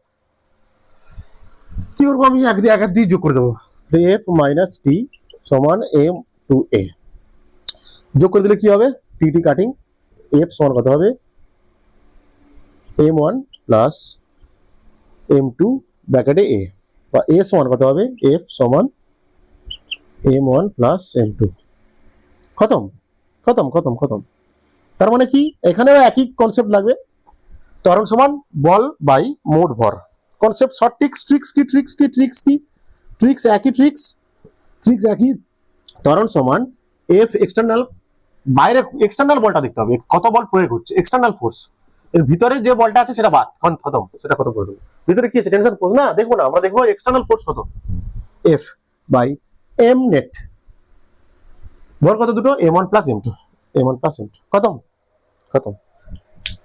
কি করবো আমি? এক এক দিয়ে যোগ করে দেবো, এফ মাইনাস টি সমান M2 এ। যোগ করে দিলে কি হবে? টি টি কাটিং, এফ সমান কত হবে? M1 প্লাস M2 ব্র্যাকেটে এ, বা এ সমান কত হবে? এফ সমান M1 প্লাস M2, খতম খতম খতম খতম। তার মানে কি, এখানেও একই কনসেপ্ট লাগবে, ত্বরণ সমান বল বাই মোট ভর। কনসেপ্ট শর্ট ট্রিক্স, ট্রিক্স কি, ট্রিক্স কি, ট্রিক্স কি, ট্রিক্স একই, ট্রিক্স ট্রিক্স একই। ত্বরণ সমান এফ এক্সটার্নাল, বাইরে এক্সটার্নাল বলটা দেখতে হবে, কত বল প্রয়োগ হচ্ছে, এক্সটার্নাল ফোর্স, এর ভিতরে যে বলটা আছে সেটা বাদ, খতম, সেটা খতম করে দেবো। ভিতরে কি আছে? টেনশন ফোর্স না, দেখবো না, আমরা দেখবো এক্সটার্নাল ফোর্স কত, এফ বাই এম নেট। বল কত দুটো? m1 plus m2, m1 plus m2, খতম খতম।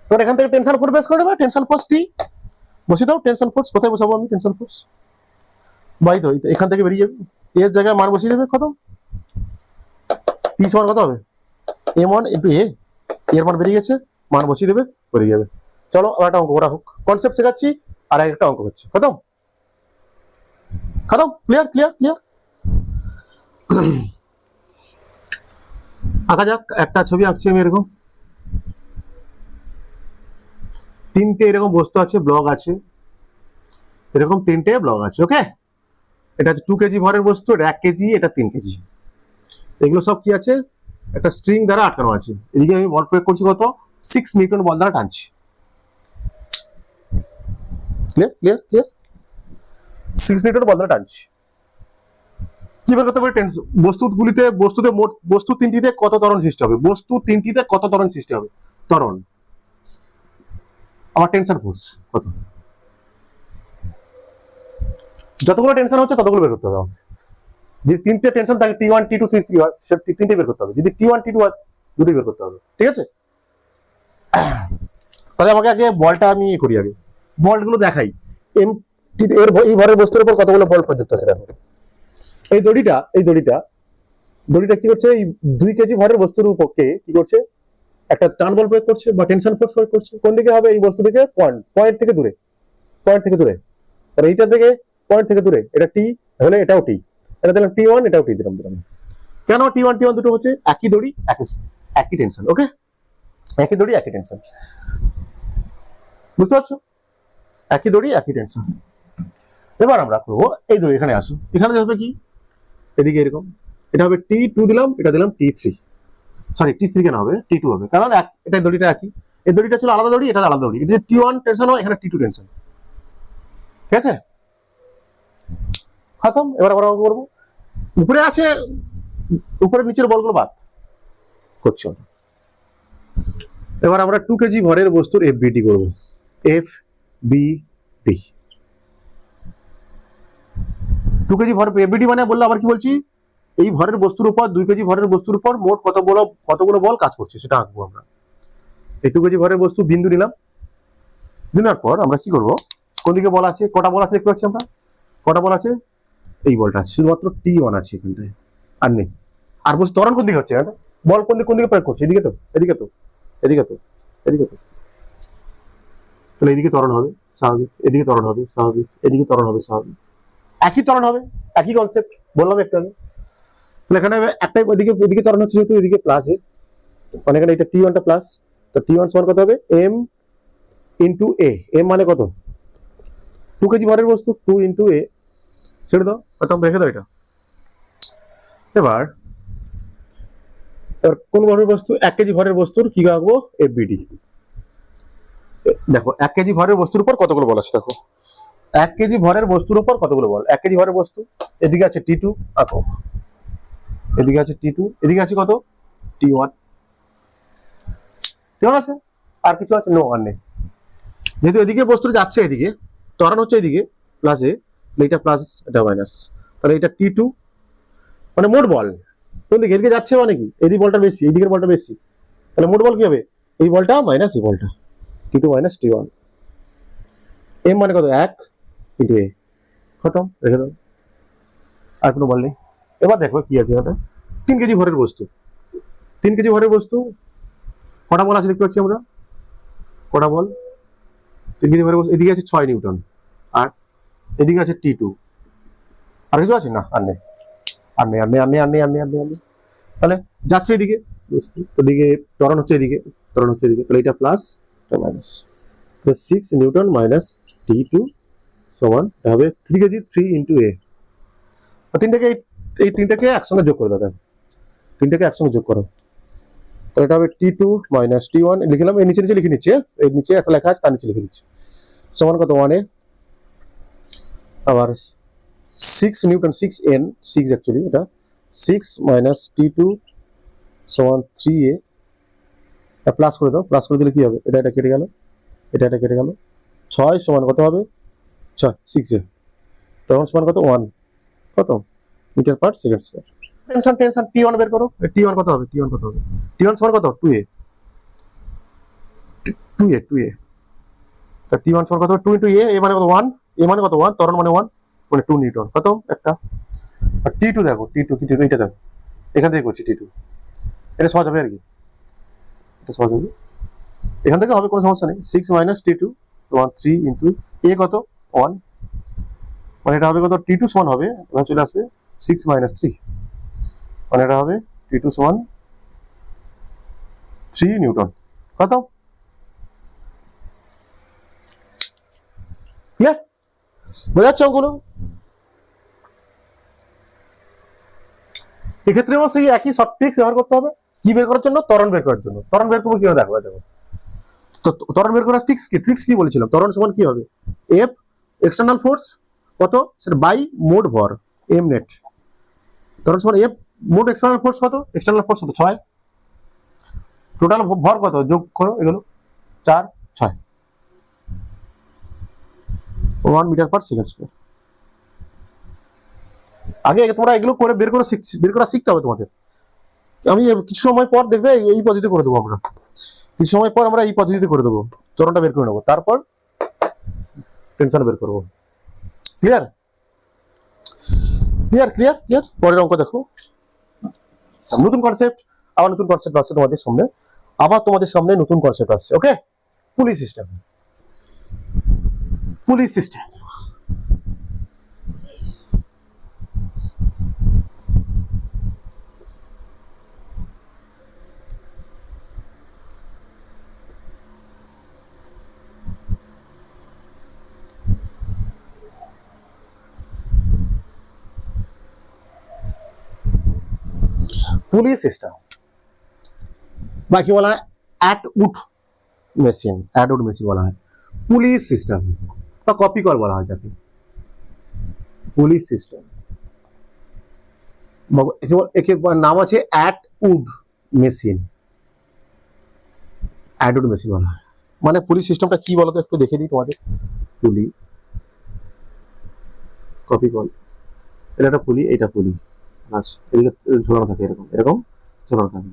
তোর এখান থেকে টেনশন ফোর্স বেস করে দেবে, টেনশন ফোর্স টি বসিয়ে দাও। টেনশন ফোর্স কোথায় বসাবো আমি? টেনশন ফোর্স বাই তো এখান থেকে বেরিয়ে যাবে, এর জায়গায় মান বসিয়ে দেবে, খতম। টি সমান কত হবে? m1 ইন্টু এ, এর মান বেরিয়ে গেছে, মান বসিয়ে দেবে, বেরিয়ে যাবে। চলো আর একটা অঙ্ক করা হোক, কনসেপ্ট শেখাচ্ছি আর একটা অঙ্ক হচ্ছে, খতম খতম, ক্লিয়ার ক্লিয়ার ক্লিয়ার। আঁকা যাক, একটা ছবি আঁকছি আমি এরকম, তিনটে এরকম বস্তু আছে, ব্লক আছে, এরকম তিনটে ব্লক আছে, ওকে। এটা 2 কেজি ভরের বস্তু, এটা 1 কেজি, এটা 3 কেজি। এগুলো সব কি আছে? একটা স্ট্রিং দ্বারা আটকানো আছে। এদিকে আমি বল প্রয়োগ করছি কত? 6 নিউটন বল দ্বারা টানছি। ক্লিয়ার ক্লিয়ার ক্লিয়ার, 6 নিউটন বল দ্বারা টানছি। কি বের করতে পারি? বস্তুতে মোট বস্তু তিনটিতে কত ত্বরণ সৃষ্টি হবে? বস্তু তিনটিতে কত ত্বরণ সৃষ্টি হবে? ত্বরণ, আমার টেনশন ফোর্স কত? যতগুলো টেনশন হচ্ছে ততগুলো বের করতে হবে। যদি তিনটে টেনশন থাকে, T1 T2 T3 হয়, সে তিনটে বের করতে হবে। যদি T1 T2 হয়, দুটোই বের করতে হবে, ঠিক আছে। তাহলে আমাকে আগে বলটা আমি করি, আগে বলগুলো দেখাই। এর এই ভরের বস্তুর উপর কতগুলো বল প্রযুক্ত আছে দেখো। এই দড়িটা কি করছে? এই 2 কেজি ভরের বস্তুর উপরকে কি করছে? একটা টান বল প্রয়োগ করছে বা টেনশন ফোর্স প্রয়োগ করছে। কোন দিকে হবে? এই বস্তু থেকে পয়েন্ট থেকে দূরে, আর এইটা থেকে পয়েন্ট থেকে দূরে, এটা টি হলে এটাও টি, এটা দিলাম T1, এটাও টি দিলাম। কেন T1 T1 দুটো হচ্ছে একই দড়ি একই টেনশন, ওকে, একই দড়ি একই টেনশন, বুঝতে পারছো? একই দড়ি একই টেনশন। এবার আমরা করবো এই দড়ি, এখানে আসো, এখানে হবে কি? এদিকে এরকম, এটা হবে T2 দিলাম, এটা দিলাম T3, সরি T3 কেন হবে? T2 হবে, কারণ এটা দড়িটা একই। এই দড়িটা ছিল আলাদা দড়ি, এটা আলাদা দড়ি। এটা T1 টেনশন হয়, এখানে T2 টেনশন, ঠিক আছে, খতম। এবার আমরা অঙ্ক করবো। উপরে আছে, উপরে নিচের বলগুলো বাদ করছি। এবার আমরা 2 কেজি ভরের বস্তুর FBD করবো, FBD। 2 কেজি ভর FBD মানে বললে আবার কি বলছি? এই ভরের বস্তুর উপর, 2 কেজি ভরের বস্তুর উপর মোট কতগুলো বল কাজ করছে সেটা আঁকবো আমরা। এই 2 কেজি ভরের বস্তু বিন্দু নিলাম, নেওয়ার পর আমরা কি করবো? কোন দিকে বল আছে? কটা বল আছে দেখতে পাচ্ছি আমরা? কটা বল আছে? এই বলটা আছে, শুধুমাত্র T1 আছে এখানটায়, আর নেই। আর বস্তু ত্বরণ কোন দিকে হচ্ছে? বল কোন দিকে প্রয়োগ করছে? এদিকে তো, এদিকে তো, এদিকে তো, এদিকে তো। তাহলে এদিকে ত্বরণ হবে স্বাভাবিক, এদিকে ত্বরণ হবে স্বাভাবিক, এদিকে ত্বরণ হবে স্বাভাবিক, একই ত্বরণ হবে, একই কনসেপ্ট বললাম একটু আগে। তাহলে এখানে একটা এদিকে ত্বরণ হচ্ছে, যেহেতু এদিকে প্লাস এ, মানে এখানে এটা T1 টা প্লাস, তো T1 সমান কত হবে? M ইন্টু এ। এম মানে কত? 2 কেজি ভরের বস্তু, 2 ইন্টু এ, ছেড়ে দাও, খতম, রেখে দাও এটা। এবার কোন ভরের বস্তু? 1 কেজি ভরের বস্তুর কি আঁকবো? FBD। দেখো 1 কেজি ভরের বস্তুর উপর কতগুলো বল আছে দেখো। 1 কেজি ভরের বস্তুর উপর কতগুলো বল? 1 কেজি ভরের বস্তু, এদিকে আছে T2, আঁকো, এদিকে আছে T2, এদিকে আছে কত? T1, T1 আছে, আর কিছু আছে? নো, আর নেই। যেহেতু এদিকে বস্তু যাচ্ছে, এদিকে ত্বরণ হচ্ছে এদিকে প্লাসে, এটা প্লাস এটা মাইনাস, তাহলে এটা T2 মানে মোট বল কোন দিকে? এদিকে যাচ্ছে মানে কি? এদিকে বলটা বেশি, এদিকের বলটা বেশি, তাহলে মোট বল কি হবে? এই বলটা মাইনাস এই বলটা, T2 মাইনাস T1। এম মানে কত? 1 ইন্টু এ, খতম, রেখে দাও, আর কোনো বল নেই। এবার দেখো কি আছে, এটা 3 কেজি ভরের বস্তু। 3 কেজি ভরের বস্তু, কটা বল আছে দেখতে পাচ্ছি আমরা? কটা বল? 3 কেজি ভরের বস্তু, এদিকে আছে 6 নিউটন, আর এদিকে আছে T2, আর কিছু আছে না? আর নেই, আর নেই, আর নেই, আর নেই, আর নেই, আর নেই, আর নেই, আর নেই। তাহলে যাচ্ছে এদিকে বস্তু, তো এদিকে ত্বরণ হচ্ছে এদিকে, ত্বরণ হচ্ছে এদিকে, তাহলে এটা প্লাস, এটা মাইনাস, 6 নিউটন মাইনাস T2 সমান হবে 3 কেজি 3 ইন্টু এ। তিনটাকে এই তিনটাকে একসঙ্গে যোগ করে দাও, তিনটাকে একসঙ্গে যোগ করো, তাহলে এটা হবে T2 মাইনাস T1, লিখলাম, এই নিচে নিচে লিখে নিচ্ছে, এই নিচে একটা লেখা আছে তার নিচে লিখে দিচ্ছি, সমান কত? 1 এ, আবার 6 নিউটন, 6 n, 6 অ্যাকচুয়ালি এটা 6 মাইনাস T2 সমান 3 এ, প্লাস করে দাও, প্লাস করে দিলে কি হবে? এটা কেটে গেল, এটা কেটে গেল। 6 সমান কত হবে? 6 6 ত্বরণ সমান কত? 1 কত metre per second square. Tension T1 বের করো। T1 কত হবে? T1 সমান কত? 2a। তা T1 সমান কত হবে? 2 * a। a মানে কত? 1। a মানে কত? 1। ত্বরণ মানে 1 মানে 2 নিউটন। কত? একটা। আর T2 দেখো, T2 এটা দেখো, এখান থেকে করছি T2। এটা সহজ হবে আর কি, এটা সহজ হবে, এখান থেকে হবে, কোনো সমস্যা নেই। 6 - T2 সমান 3 * a কত? 1, মানে এটা হবে কত? T2 সমান হবে, এবার চলে আসবে 6 - 3, মানে এটা হবে T2 সমান 3 নিউটন। কত? ক্লিয়ার? বোঝা যাচ্ছে অঙ্কগুলো? এক্ষেত্রেও সেই একই শর্ট ট্রিক্স ব্যবহার করতে হবে। কি বের করার জন্য? ত্বরণ বের করার জন্য। ত্বরণ বের করবো কিভাবে? দেখো তো ত্বরণ বের করার ট্রিক্স কি বলেছিলাম? ত্বরণ সমান কি হবে? এফ এক্সটার্নাল ফোর্স কত সেটা বাই মোট ভর এম নেট। ত্বরণ সমান এফ মোট এক্সটার্নাল ফোর্স কত? এক্সটার্নাল ফোর্স কত? 6। টোটাল ভর কত? যোগ করো এগুলো, 4 6 1 মিটার পার সেকেন্ড স্কয়ার। আগে তোমরা এগুলো করে বের করা শিখতে হবে তোমাদের। আমি কিছু সময় পর দেখবে এই পদ্ধতি করে দেবো আমরা, কিছু সময় পর আমরা এই পদ্ধতিতে করে দেবো, ত্বরণটা বের করে নেবো, তারপর টেনশন বের করবো। ক্লিয়ার? পরের অঙ্ক দেখো, নতুন কনসেপ্ট, আবার নতুন কনসেপ্ট আসছে তোমাদের সামনে, নতুন কনসেপ্ট আসছে। ওকে, পুলি সিস্টেম। পুলি সিস্টেম বা কি বলা হয়? অ্যাডউড মেশিন বলা হয় পুলি সিস্টেম, বা কপি কল বলা হয় যাকে, পুলি সিস্টেম। একে নাম আছে অ্যাডউড মেশিন বলা হয়। মানে পুলি সিস্টেমটা কি বলতো একটু দেখে দিই তোমাদের। পুলি, কপি কল, এটা একটা পুলি, এটা পুলি, আচ্ছা এদিকে ঝোলানো থাকে, এরকম ঝোলানো থাকে,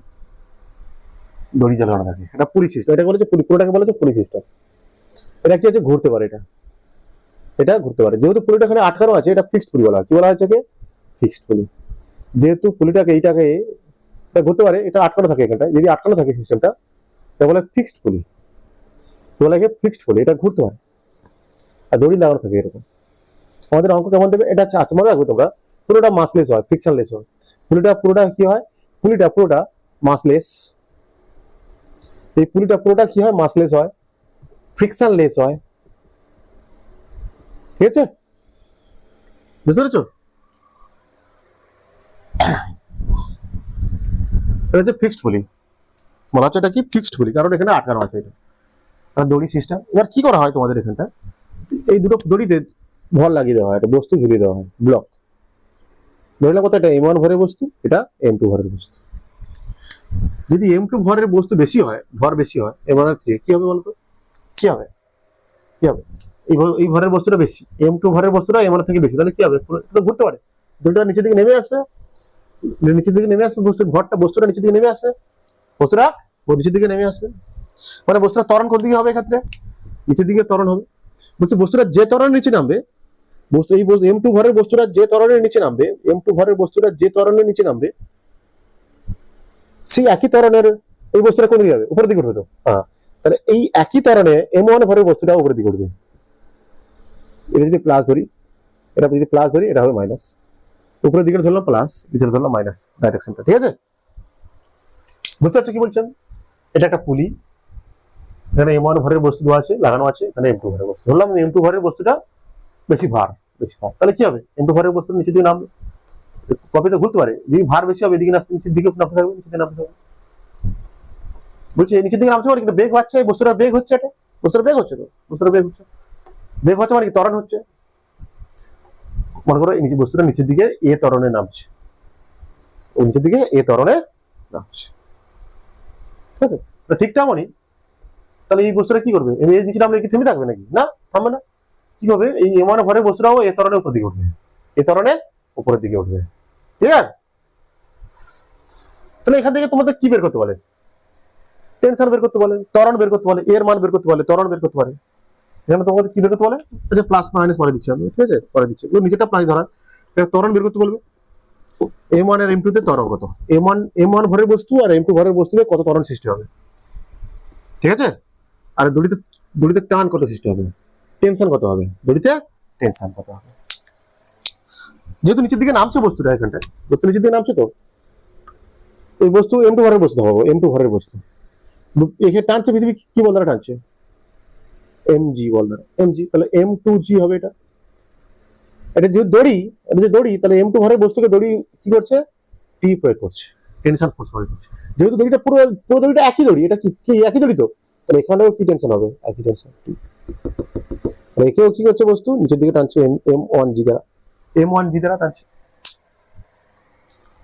দড়ি ঝোলানো থাকে, এটা পুলি সিস্টেম। এটা বলেছে পুলি, পুরোটাকে বলেছে পুলি সিস্টেম। এটা কি আছে? ঘুরতে পারে, এটা ঘুরতে পারে। যেহেতু পুলিটা এখানে আটকানো আছে, এটা ফিক্সড পুলি বলা হয়। কি বলা হচ্ছে? ফিক্সড পুলি। যেহেতু পুলিটাকে এইটাকে এটা ঘুরতে পারে, এটা আটকানো থাকে এখানটায়, যদি আটকানো থাকে সিস্টেমটা, এটা বলে ফিক্সড পুলি। বলা হয় ফিক্সড পুলি, এটা ঘুরতে পারে আর দড়ি লাগানো থাকে এরকম। আমাদের অঙ্ক কেমন দেবে? এটা আচ্ছা মনে রাখবে তোমরা, পুরোটা মাসলেস হয়, ফ্রিকশনলেস হয়। পুরোটা কি হয়? পুরোটা মাসলেস। এই পুলিটা পুরোটা কি হয়? মাসলেস হয়, ফ্রিকশনলেস হয়। ঠিক আছে, বুঝতে পেরেছো? এটা হচ্ছে ফিক্সড পুলি, বলা হচ্ছে এটা কি ফিক্সড পুলি, কারণ এখানে আটকানো আছে এটা দড়ি সিস্টেম। এবার কি করা হয় তোমাদের এখানটা? এই দুটো দড়িতে ভর লাগিয়ে দেওয়া হয়, একটা বস্তু ঝুলিয়ে দেওয়া হয়, ব্লক। ধরলে কত? এটা M1 ভরের বস্তু, এটা M2 ভরের বস্তু। যদি M2 ভরের বস্তু বেশি হয়, ভর বেশি হয় M1 থেকে, কি হবে বলতো? কি হবে? এই ভরের বস্তুটা বেশি, M2 ভরের বস্তুটা M1 থেকে বেশি, তাহলে কি হবে? এটা ঘুরতে পারে, দড়িটা নিচের দিকে নেমে আসবে, বস্তুটা নিচের দিকে নেমে আসবে, নিচের দিকে নেমে আসবে। মানে বস্তুটা ত্বরণ কোন দিকে হবে? এক্ষেত্রে নিচের দিকে ত্বরণ হবে। বলছে বস্তুটা যে ত্বরণের নিচে নামবে, M2 ভরের বস্তুটা যে ত্বরণের নিচে নামবে, সেই একই ত্বরণের এই বস্তুটা কোন দিকে যাবে? উপরের দিকে উঠবে তো। হ্যাঁ, তাহলে এই একই ত্বরণে M1 ভরের বস্তুটা উপরের দিকে উঠবে। এটা যদি প্লাস ধরি, এটা হবে মাইনাস। উপরের দিকে ধরলাম প্লাস, নিচে ধরলাম মাইনাস, ডাইরেকশনটা। ঠিক আছে, বুঝতে পারছো কি বলছেন? এটা একটা পুলি, এখানে M1 ভরের বস্তু দেওয়া আছে, লাগানো আছে, এখানে M2 ভরের বস্তু ধরলাম। M2 ভরের বস্তুটা বেশি ভার, তাহলে কি হবে? M2 ভরের বস্তু নিচের দিকে নামবে, কপিটা ঘুরতে পারে। যদি ভার বেশি হবে, এদিকে নিচের দিকে নামতে থাকবে, নিচের দিকে নামতে থাকবে। বলছি নিচের দিকে নামতে পারে, কিন্তু বেগ হচ্ছে, বস্তুটা বেগ হচ্ছে, বেগ হচ্ছে মানে কি? ত্বরণ হচ্ছে। মনে করো এই বস্তুটা নিচের দিকে এ ত্বরণে নামছে, নিচের দিকে এ ত্বরণে নামছে। ঠিক আছে, ঠিক তেমনই তাহলে এই বস্তুটা কি করবে, এই নিচে নামলে কি থেমে থাকবে নাকি? না, থামবে না। কি হবে, এই এম ওয়ান ভরের বস্তুটাও এ ত্বরণের উপর দিকে উঠবে, এ ত্বরণে উপরের দিকে উঠবে। ক্লিয়ার? তাহলে এখান থেকে তোমাদের কি বের করতে বলে? টেনশন বের করতে বলে, ত্বরণ বের করতে বলে, এর মান বের করতে বলে, ত্বরণ বের করতে বলে। এখানে তোমাদের কি বের করতে বলে? যে প্লাস মাইনাস পরে দিচ্ছি আমি, ঠিক আছে, পরে দিচ্ছি, নিচেটা প্লাস ধরা, ত্বরণ বের করতে বলবে। এম ওয়ান আর এম টু তে ত্বরণ কত, এম ওয়ান ভরের বস্তু আর এম টু ভরের বস্তুতে কত ত্বরণ সৃষ্টি হবে, ঠিক আছে? আর দড়িতে টান কত সৃষ্টি হবে, টেনশন কত হবে, দড়িতে টেনশন কত হবে। যেহেতু নিচের দিকে নামছে বস্তুটা, এখানটায় বস্তু নিচের দিকে নামছে, তো এই বস্তু এম টু ভরের বস্তু হবে, এম টু ভরের বস্তু এখানে টানছে পৃথিবী, কি বল দ্বারা টানছে? এম জি বল দ্বারা, এম জি, তাহলে এম টু জি হবে এটা। এটা যে দড়ি, এটা যে দড়ি, তাহলে এম টু ভরের বস্তুকে দড়ি কি করছে, টি প্রয়োগ করছে, টেনশন ফোর্স প্রয়োগ করছে। যেহেতু দড়িটা পুরো পুরো দড়িটা একই দড়ি, এটা কি একই দড়ি, তো তাহলে এখানেও কি টেনশন হবে, একই টেনশন। একেও কি করছে বস্তু, নিচের দিকে টানছে এম ওয়ান জি দ্বারা, এম ওয়ান জি দ্বারা টানছে।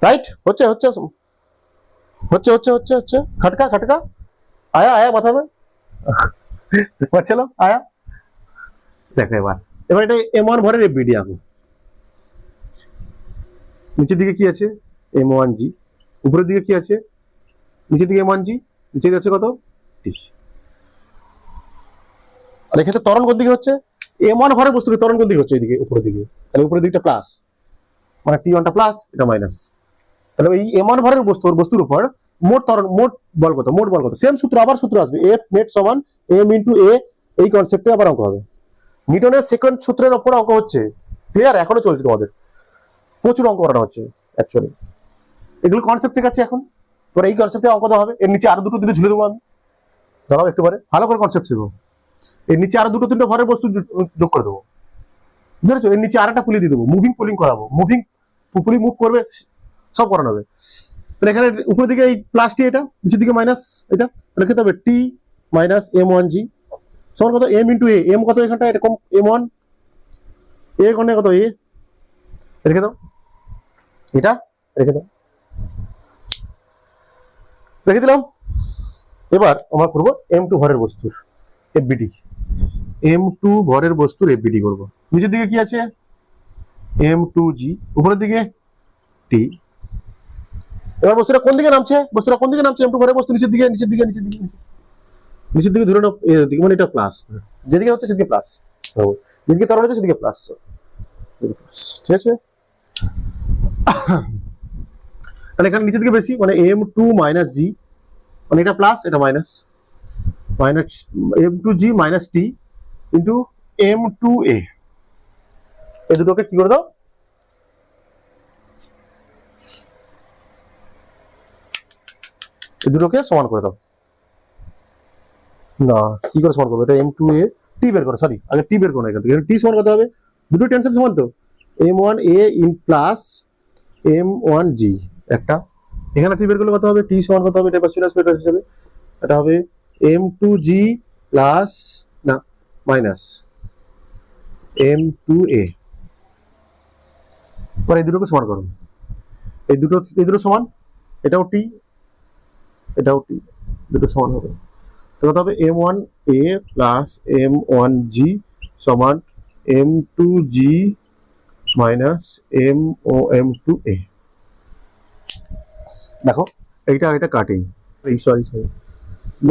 রাইট? হচ্ছে হচ্ছে হচ্ছে হচ্ছে হচ্ছে হচ্ছে খটকা খটকা, আয়া আয়া মাথা में চলো আয়া। দেখো এবার এটা এম ওয়ান ভরের এফবিডি আঁকো। নিচের দিকে কি আছে, এম ওয়ান জি, উপরের দিকে কি আছে, নিচের দিকে এম ওয়ান জি, নিচে আছে কত, টি। আর এক্ষেত্রে ত্বরণ কোন দিকে হচ্ছে, এম ওয়ান ভরের বস্তু ত্বরণ কোন দিকে হচ্ছে, এদিকে উপরের দিকে, তাহলে উপরের দিকটা প্লাস, মানে টি ওয়ানটা প্লাস, এটা মাইনাস। তাহলে এই এম ওয়ান ভরের বস্তুর উপর মোট ত্বরণ, মোট বল কত, মোট বল কত, সেম সূত্র, আবার সূত্র আসবে, এফ নেট সমান এম ইন্টু এ, এই কনসেপ্টে আবার অঙ্ক হবে। নিউটনের সেকেন্ড সূত্রের উপর অঙ্ক হচ্ছে, ক্লিয়ার? এখনো চলছে তোমাদের, প্রচুর অঙ্ক করানো হচ্ছে অ্যাকচুয়ালি, এগুলো কনসেপ্ট শেখাচ্ছি এখন। তোরা এই কনসেপ্টে অঙ্ক দেওয়া হবে, এর নিচে আরো দুটো ঝুলে দেবো আমি, দাঁড়াও একটু পরে, ভালো করে কনসেপ্ট শিখো। এর নিচে আরো দুটো তিনটে ভরের বস্তু যোগ করে দেবো, বুঝতে পেরেছো? এর নিচে আর একটা পুলি দিয়ে দেবো, মুভিং পুলিং করাবো, মুভিং পুলি মুভ করবে, সব করানো হবে। তাহলে এখানে উপরের দিকে এই প্লাস টি, এটা নিচের দিকে মাইনাস, এটা লিখে হবে টি মাইনাস এম ওয়ান জি সমান কত, এম ইন্টু এ, এম কত এখানটা, এরকম এম ওয়ান, এ কোণে কত, এ রেখে দাও, এটা রেখে দাও, রেখে দিলাম। এবার আমরা করবো এম টু ভরের বস্তুর এফবিডি, এম টু ভরের বস্তুর এফবিডি করবো। নিচের দিকে কি আছে, এম টু জি, উপরের দিকে টি। এবার বস্তুটা কোন দিকে নামছে, বস্তুটা কোন দিকে নামছে, এম টু ভরের বস্তু নিচের দিকে, নিচের দিকে, নিচের দিকে, নিচের দিকে ধরে নাও, এদিকে, মানে এটা প্লাস, যেদিকে হচ্ছে সেদিকে প্লাস, যেদিকে ত্বরণ হচ্ছে সেদিকে প্লাস, ঠিক আছে? তাহলে এখানে নিচের দিকে বেশি, মানে এম টু মাইনাস জি, মানে এটা প্লাস, এটা minus, minus M two g minus টি ইন্টু এম টু এ, এই দুটোকে কি করে দাও, এই দুটোকে সমান করে দাও। না, কি করে সমান করবো, এটা এম টু এ, টি বের করো, সরি আগে টি বের করো, এখান থেকে টি সমান কত হবে, দুটো টেনশন সমান তো, m one a in plus m one g একটা, এখানে টি বের করলে কত হবে, টি সমান কত হবে, এটা চলে আসবে, এটা হিসাবে এটা হবে এম টু জি প্লাস, না মাইনাস এম টু এ। এই দুটোকে সমান করো, এই দুটো সমান, এটাও টি, এটাও টি, দুটো সমান হবে, তো কত হবে, m one a plus m one g সমান m two g minus m ও এম টু এ। দেখো এইটা এটা কাটেই, এই সরি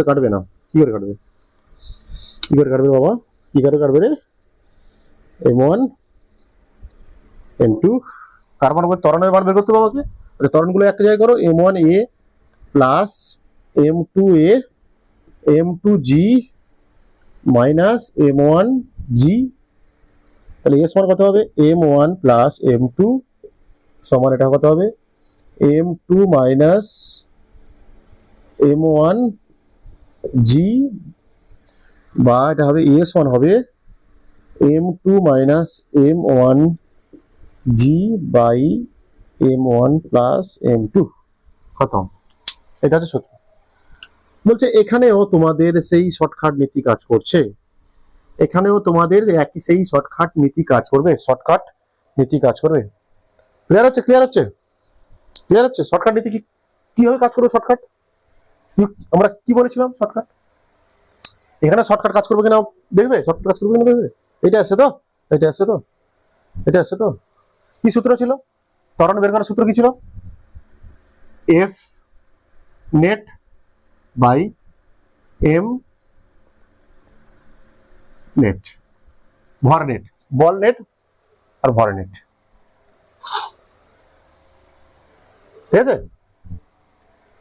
কাটবে না, কি করে কাটবে, কি করে কাটবে বাবা, কি করে কাটবে রে, m one m two, carbon ত্বরণের মান বের করতে হবে আমাকে, ত্বরণগুলো একটা জায়গায় করো, m one a plus m two a, m two g minus m one g, তাহলে এ সমান কত হবে, m one plus m two সমান এটা কত হবে, m two minus m one g, বা এটা হবে এ সমান হবে m two minus m one g by m one plus m two, খতম। এটা হচ্ছে সত্য। বলছে এখানেও তোমাদের সেই শর্টকাট নীতি কাজ করছে, এখানেও তোমাদের একই সেই শর্টকাট নীতি কাজ করবে, শর্টকাট নীতি কাজ করবে। ক্লিয়ার হচ্ছে, ক্লিয়ার হচ্ছে, ক্লিয়ার হচ্ছে? শর্টকাট নীতি কিভাবে কাজ করবে, শর্টকাট আমরা কি বলেছিলাম, শর্টকাট এখানে শর্টকাট কাজ করবে কিনা দেখবে, শর্টকাট কাজ করবে কিনা দেখবে। এটা আছে তো, এটা আছে তো, এটা আছে তো। কি সূত্র ছিল ত্বরণ বের করার সূত্র? কি ছিল? F net by M net, ভর নেট, বল নেট আর ভর নেট, ঠিক আছে?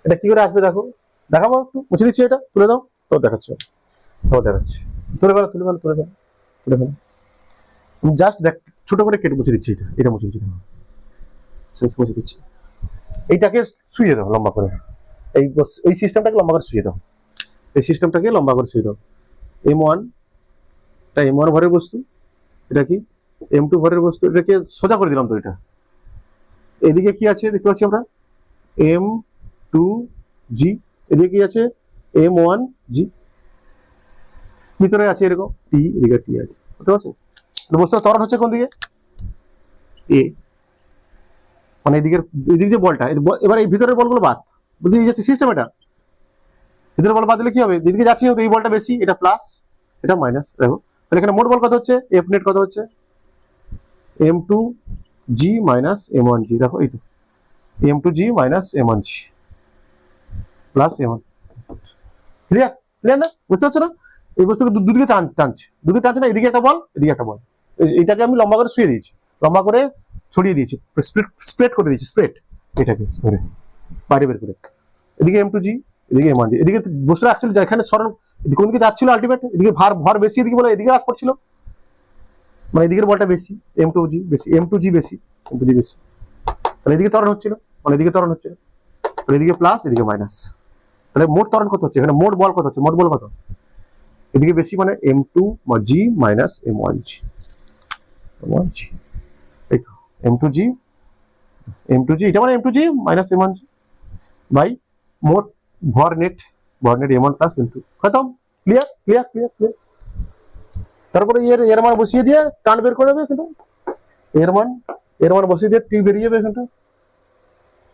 এটা কি করে আসবে দেখো, দেখাবো একটু, মুছে দিচ্ছি, এটা তুলে দাও, তো দেখাচ্ছ, তো দেখাচ্ছি, তুলে ফেলো, তুলে ফেলো, তুলে ফেলো, তুলে ফেলো। জাস্ট দেখ, ছোট করে কেটে মুছে দিচ্ছি, এটা মুছে দিচ্ছি, মুছে দিচ্ছি। এইটাকে শুয়ে দাও লম্বা করে, এই সিস্টেমটাকে লম্বা করে শুয়ে দাও, এই সিস্টেমটাকে লম্বা করে শুয়ে দাও। M1 এটা M1 ভরের বস্তু, এটা কি M2 ভরের বস্তু, এটাকে সোজা করে দিলাম তো। এটা এদিকে কি আছে দেখতে পাচ্ছি আমরা, M2G, এদিকে কি আছে M1G, ভিতরে আছে এরকম T, এদিকে T আছে, বুঝতে পারছো? বস্তুটা ত্বরণ হচ্ছে কোন দিকে? এ, মানে এদিকে যে বলটা, এবার এই ভিতরের বলগুলো বাদ, বুঝতে যাচ্ছে সিস্টেম। এটা ভিতরের বল বাদ দিলে কি হবে? যেদিকে যাচ্ছে এই বলটা বেশি, এটা প্লাস, এটা মাইনাস। দেখো তাহলে এখানে মোট বল কত হচ্ছে? এফ নেট কত হচ্ছে? M2G minus M1G। দেখো এই তো M2G minus M1G plus M1। Clear? Clear না? বুঝতে পারছো না? এই বস্তুকে দুদিকে টানছে, দুদিকে টানছে না, এদিকে একটা বল, এদিকে একটা বল। এইটাকে আমি লম্বা করে শুয়ে দিয়েছি, লম্বা করে ছড়িয়ে দিয়েছি, স্প্রেড করে দিয়েছি, স্প্রেড এটাকে ধরে বাইরে বের করে। এদিকে M2G, এদিকে M1G, এদিকে বস্তুটা অ্যাকচুয়ালি যেখানে সরণ কোন দিকে যাচ্ছিল আলটিমেট, এদিকে ভর বেশি, এদিকে বলে এদিকে কাজ করছিল, মানে এদিকের বলটা বেশি, M2G বেশি, M2G বেশি, M2G বেশি, তাহলে এদিকে ত্বরণ হচ্ছিল, মানে এদিকে ত্বরণ হচ্ছে, তাহলে এদিকে প্লাস, এদিকে মাইনাস। তাহলে মোট ত্বরণ কত হচ্ছে? এখানে মোট বল কত হচ্ছে? মোট বল কত? এদিকে বেশি মানে M2G মাইনাস M1G, M1G, এই তো M2G, M2G, এটা মানে M2G মাইনাস M1G বাই মোট ভর নেট, ভর নেট M1 প্লাস M2। খতম। ক্লিয়ার? Clear, clear, clear. তারপরে এর মান বসিয়ে দিয়ে টান বের করে দেবে এখানটা, এর মান বসিয়ে দিয়ে টি বেরিয়ে যাবে, এখানটা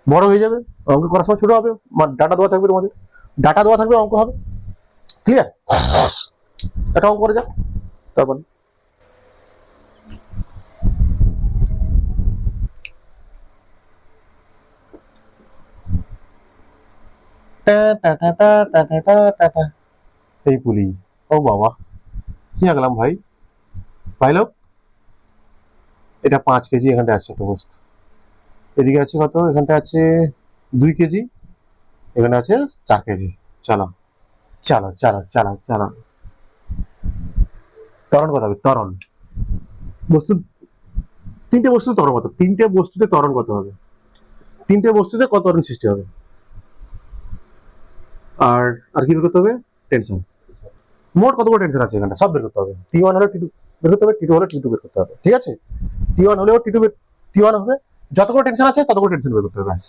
বড় হয়ে যাবে, অঙ্ক করার সময় ছোট হবে, ডাটা দেওয়া থাকবে, তোমাদের ডাটা দেওয়া থাকবে, অঙ্ক হবে। ক্লিয়ার? একটা অঙ্ক করে যাও তারপর। এই পুলি, ও বাবা কি আঁকলাম ভাই, ভাই লোক। এটা 5 কেজি, এখানটা আছে একটা বস্তু, এদিকে আছে কত? এখানটা আছে 2 কেজি, এখানে আছে 4 কেজি। চলো চলো চলো চলো চলো, ত্বরণ কত হবে? ত্বরণ বস্তু, তিনটে বস্তু ত্বরণ কত? তিনটে বস্তুতে ত্বরণ কত হবে? তিনটে বস্তুতে কত ত্বরণ সৃষ্টি হবে? আর আর কি বের করতে হবে? টেনশন। মোট কতগুলো টেনশন আছে এখানটা, সব বের করতে হবে। T1 হলে T2 বের করতে হবে, T2 হলে T2 বের করতে হবে, ঠিক আছে? T1 হলেও T1 হবে, যতগুলো টেনশন আছে ততগুলো টেনশন বের করতে হবে, ব্যাস।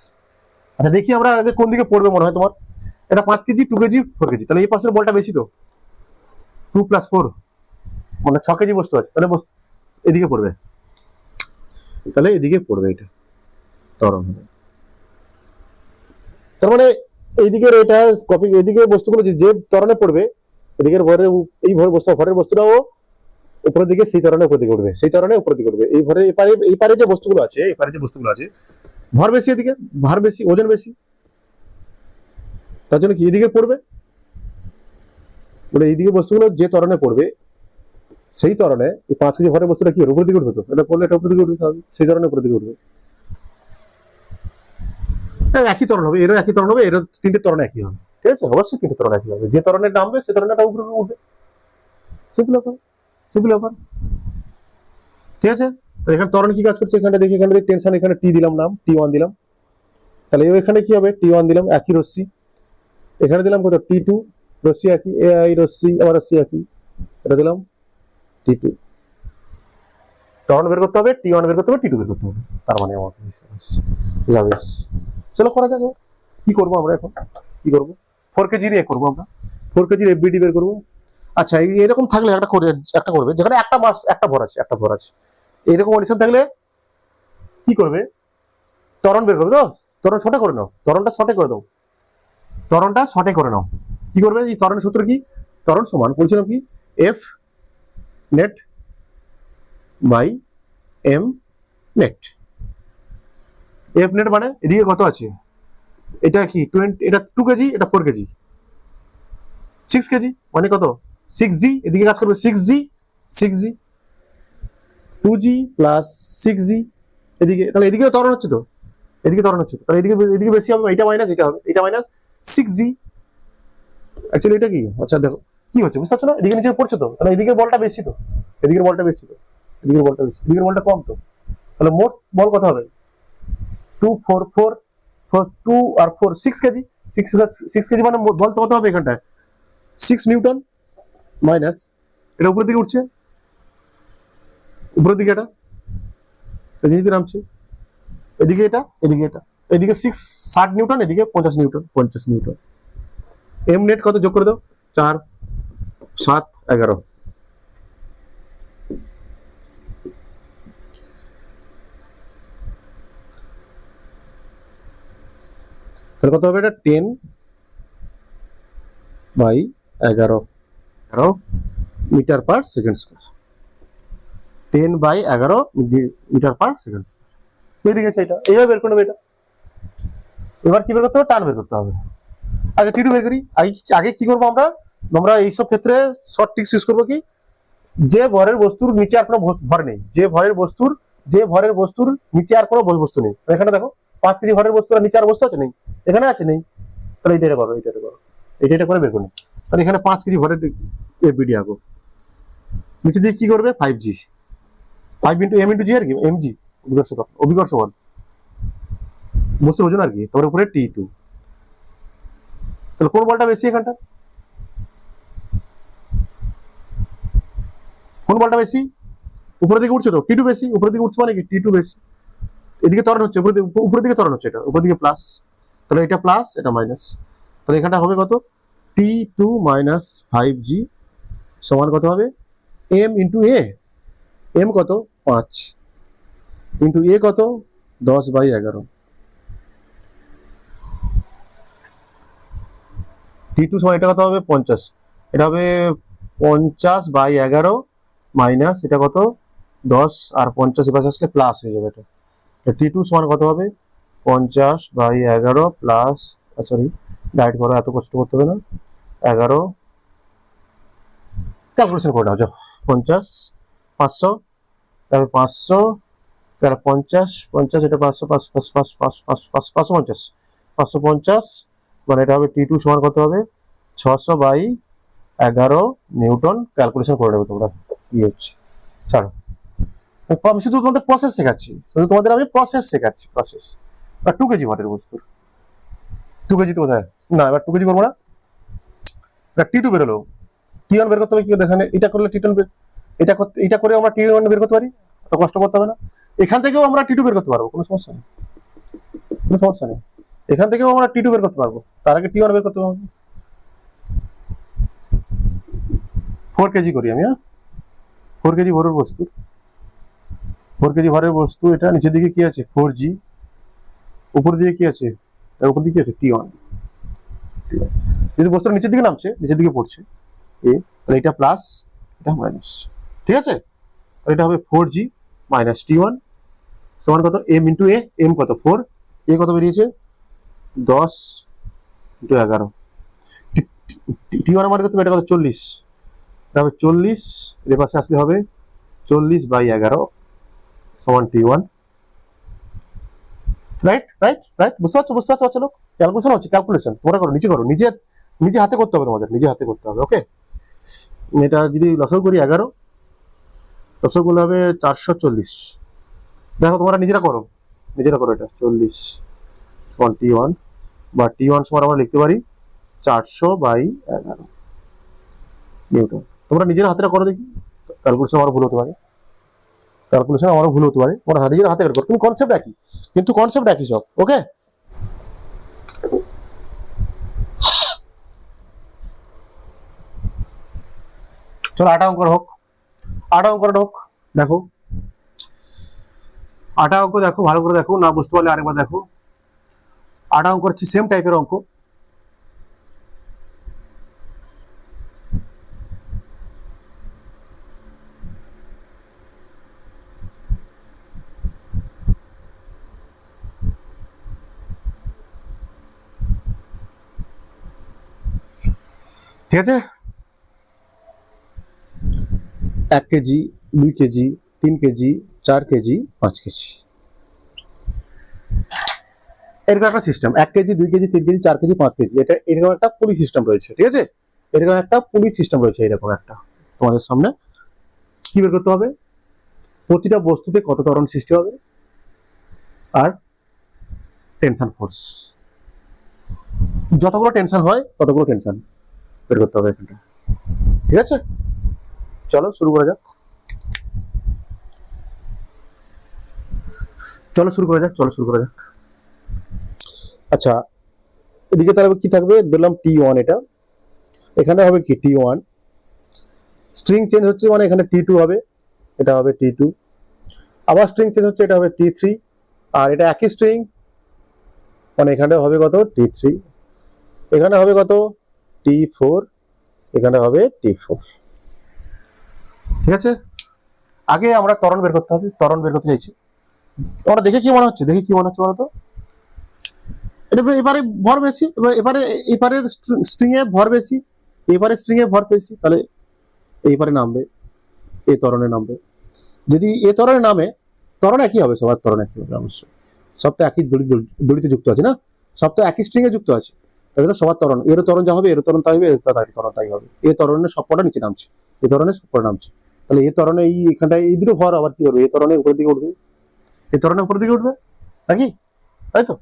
আচ্ছা দেখি আমরা আগে কোন দিকে পড়বে মনে হয় তোমার। এটা 5 কেজি, 2 কেজি, 4 কেজি, তাহলে এই পাশের বলটা বেশি তো, 2 + 4 মানে 6 কেজি বস্তু আছে, তাহলে বস্তু এদিকে পড়বে, তাহলে এদিকে পড়বে, এটা ত্বরণ হবে। তার মানে এইদিকের এটা কপি, এদিকে বস্তুগুলো যে ত্বরণে পড়বে, এদিকের ভরের, এই ভরের বস্তুটাও উপরের দিকে সেই ত্বরণে উপর দিকে উঠবে, সেই ত্বরণে উপর দিকে উঠবে। এই ভরের এই পারে যে বস্তুগুলো আছে, এই পারে যে বস্তুগুলো আছে, ভর বেশি, এদিকে ভার বেশি, ওজন বেশি, তার জন্য কি এদিকে পড়বে, মানে এইদিকে বস্তুগুলো যে ত্বরণে পড়বে, সেই ত্বরণে এই 5 কেজি ভরের বস্তুটা কি হবে? উপর দিকে উঠবে তো, এটা পড়লে এটা উপর দিকে উঠবে, সেই ত্বরণে উপর দিকে উঠবে। একই ত্বরণ হবে, এরও একই ত্বরণ হবে, এরও তিনটে ত্বরণ একই হবে, ঠিক আছে? অবশ্যই তিনটে ত্বরণ একই হবে, যে ত্বরণে নামবে সে ত্বরণটা উপরে উঠবে, সিম্পল ব্যাপার, সিম্পল ব্যাপার, ঠিক আছে? তো এখানে ত্বরণ কি কাজ করছে? এখানে দেখি, এখানে টেনশন, এখানে টি দিলাম নাম, T1 দিলাম, তাহলে এখানে কি হবে? T1 দিলাম, একই রশ্মি, এখানে দিলাম কত? T2, রশ্মি একই, এই রশ্মি আবার রশ্মি একই, এটা দিলাম T2। ত্বরণ বের করতে হবে, T1 বের করতে হবে, T2 বের করতে হবে, তার মানে আমার যাবে। চলো করা যাবে। কি করবো আমরা এখন? কি করবো? 4 কেজির এ করবো আমরা, 4 কেজির FBD বের করবো। আচ্ছা এরকম থাকলে একটা করবে, যেখানে একটা মাস একটা ভর আছে, একটা ভর আছে, এইরকম কন্ডিশন থাকলে কি করবে? ত্বরণ বের করবে তো, ত্বরণ শর্টে করে নাও, ত্বরণটা শর্টে করে দাও, ত্বরণটা শর্টে করে নাও। কি করবে? এই ত্বরণের সূত্র কি? ত্বরণ সমান বলছিলাম কি F net by M net. F net মানে এদিকে কত আছে, এটা কি 20, এটা 2 কেজি, এটা 4 কেজি, 6 কেজি মানে কত 6g, এদিকে কাজ করবে 6g, 6g 2g plus 6g, এদিকে তাহলে এদিকে ত্বরণ হচ্ছে তো, এদিকে ত্বরণ হচ্ছে, তাহলে এদিকে বেশি হবে, এটা মাইনাস এটা হবে, এটা মাইনাস 6g। অ্যাকচুয়ালি এটা কি, আচ্ছা দেখো কি হচ্ছে বুঝতে পারছো না, এদিকে নিচে পড়ছে তো, তাহলে এদিকের বলটা বেশি তো, এদিকের বলটা বেশি তো, এদিকের বলটা বেশি, এদিকের বলটা কম তো, তাহলে মোট বল কত হবে 2 4 4 4 2 আর 4 6 কেজি, 6 কেজি মানে বল তো কত হবে এখানটায় 6 নিউটন মাইনাস এটা উপরের দিকে উঠছে, উপরের দিকে এটা এদিকে নামছে, এদিকে এটা, এদিকে এটা, এদিকে 60 নিউটন, এদিকে 50 নিউটন, 50 নিউটন। এম নেট কত যোগ করে দাও, 4 7 11, তাহলে কত হবে এটা 10 by 11 metre per second square, 10 by 11 metre per second square বেরিয়ে গেছে। এটা এইভাবে বের করে নেবে। এটা এবার কি বের করতে হবে, টান বের করতে হবে। আগে টি2 বের করি। আগে কি করবো আমরা, আমরা এইসব ক্ষেত্রে শর্ট ট্রিক্স ইউজ করবো কি, যে ভরের বস্তুর নিচে আর কোনো ভর নেই, যে ভরের বস্তুর নিচে আর কোনো বস্তু নেই, এখানে দেখো 5 কেজি ভরের বস্তু আর নিচে আর বস্তু আছে নেই, এখানে আছে নেই, তাহলে এটা করো, এটা করে বের করো। তাহলে এখানে 5 কেজি ভরের বিডি আঁকো, নিচে দিয়ে কি করবে 5g, 5 ইন্টু এম ইন্টু জি আর কি, এমজি অভিকর্ষ বল বস্তুর ওজন আর কি, তারপরে উপরে টি2। তাহলে কোন বলটা বেশি এখানটা, কোন বলটা বেশি, উপরের দিকে উঠছে তো টি2 বেশি, উপরের দিকে উঠছে মানে কি টি2 বেশি, এদিকে ত্বরণ হচ্ছে, উপরের দিকে ত্বরণ হচ্ছে, এটা উপরের দিকে প্লাস, তাহলে এটা প্লাস এটা মাইনাস, তাহলে এখানটা হবে কত টি2 মাইনাস 5g সমান কত হবে এম ইন্টু এ, এম কত 5 ইন্টু এ কত 10/11, টি2 সমান এটা কত হবে 50, এটা হবে 50/11 মাইনাস এটা কত 10 আর 50 এর পাশে আসলে প্লাস হয়ে যাবে, এটা টি2 সমান কত হবে 50/11 প্লাস, সরি ডাইরেক্ট করো, এত কষ্ট করতে হবে না, 11 ক্যালকুলেশন করে নাও যাও, 50 500 তাহলে 500 তাহলে 50 50 এটা 500 550 550 মানে এটা হবে টি2 সমান কত হবে 600/11 নিউটন, ক্যালকুলেশন করে নেবে তোমরা কি হচ্ছে। চলো আমি শুধু তোমাদের প্রসেস শেখাচ্ছি, আমি প্রসেস শেখাচ্ছি, প্রসেস। বা 2 কেজি ভরের বস্তুর 2 কেজি তো কোথায় না, এবার 2 কেজি করবো না, টি2 বেরোলো, টি1 বের করতে হবে কি এখানে, এটা করলে টি1 এটা করে আমরা টি1 বের করতে পারি, এত কষ্ট করতে হবে না। এখান থেকেও আমরা টি2 বের করতে পারবো, কোনো সমস্যা নেই, কোনো সমস্যা নেই, এখান থেকেও আমরা টি2 বের করতে পারবো, তার আগে টি1 বের করতে পারবো। 4 কেজি করি আমি, 4 কেজি ভরের বস্তু, 4 কেজি ভরের বস্তু, এটা নিচের দিকে কি আছে 4g, উপর দিকে কি আছে, এর উপর দিকে কি আছে টি1, যদি বস্তুটা নিচের দিকে নামছে, নিচের দিকে পড়ছে এ, তাহলে এটা প্লাস এটা মাইনাস, ঠিক আছে, এটা হবে 4g মাইনাস টি1 সমান কত এম ইন্টু এ, এম কত 4, এ কত বেরিয়েছে 10 ইন্টু 11, টি1 আমার কত, এটা কত 40, এটা হবে 40, এর পাশে আসলে হবে 40/11 সমান টি1, রাইট রাইট রাইট, বুঝতে পারছো চলো, ক্যালকুলেশন হচ্ছে, ক্যালকুলেশন তোমরা করো, নিচে করো, নিজে হাতে করতে হবে, তোমাদের নিজে হাতে করতে হবে, ওকে। এটা যদি লসাগু করি 11, লসাগু করলে হবে 440, দেখো তোমরা নিজেরা করো এটা 40 সমান টি1, বা টি1 সমান আমরা লিখতে পারি 400/11 নিউটন। তোমরা নিজের হাতে করো দেখি, ক্যালকুলেশন আমার ভুল হতে পারে, তোমরা নিজের হাতে করো, কিন্তু কনসেপ্ট একই সব, ওকে। চলো 8 অঙ্ক হোক, 8 অঙ্ক হোক, দেখো 8 অঙ্ক দেখো, ভালো করে দেখো, না বুঝতে পারলে আরেকবার দেখো। 8 অঙ্ক হচ্ছে সেম টাইপের অঙ্ক, ঠিক আছে, 1 KG, 2 KG, 3 KG, 4 KG, 5 KG, এরকম একটা system. 1 KG, 2 KG, 3 KG, 4 KG, 5 KG, এটা এরকম একটা পুলি সিস্টেম রয়েছে। ঠিক আছে, এরকম একটা পুলি সিস্টেম রয়েছে। এরকম একটা তোমাদের সামনে কি বের করতে হবে, প্রতিটা বস্তুতে কত ত্বরণ সৃষ্টি হবে আর টেনশন ফোর্স, যতগুলো টেনশন হয় ততগুলো টেনশন বের করতে হবে এখানটা। ঠিক আছে, চলো শুরু করা যাক। চলো শুরু করা যাক। আচ্ছা, এদিকে তাহলে কি থাকবে, ধরলাম T1, এটা এখানে হবে কি T1, স্ট্রিং চেঞ্জ হচ্ছে মানে এখানে T2 হবে, এটা হবে T2, আবার স্ট্রিং চেঞ্জ হচ্ছে, এটা হবে T3, আর এটা একই স্ট্রিং মানে এখানে হবে কত T3, এখানে হবে কত T4, এখানে হবে T4। ঠিক আছে, আগে আমরা ত্বরণ বের করতে হবে, ত্বরণ বের করতে চাইছি। তোমরা দেখে কি মনে হচ্ছে বলতো, এটা এবারে ভর বেশি, এবারে স্ট্রিং এ ভর বেশি, এবারে স্ট্রিং এ ভর বেশি, তাহলে এইবারে নামবে, এই ত্বরণে নামবে। যদি এ ত্বরণে নামে, ত্বরণ একই হবে, সবার ত্বরণ একই হবে অবশ্যই, সব তো একই দড়িতে যুক্ত আছে না, সব তো একই স্ট্রিং এ যুক্ত আছে, তাহলে সবার ত্বরণ, এর ত্বরণ যা হবে এর ত্বরণ তাই হবে, এর ত্বরণ তাই হবে। এ ত্বরণের সবকটা নিচে নামছে, এ ত্বরণের সবকটা নামছে, তাহলে এ ত্বরণে এই এখানটায় এই দুটো ভর আবার কি করবে, এ ত্বরণের উপরের দিকে উঠবে, এ ত্বরণের উপরের দিকে উঠবে নাকি, তাই তো,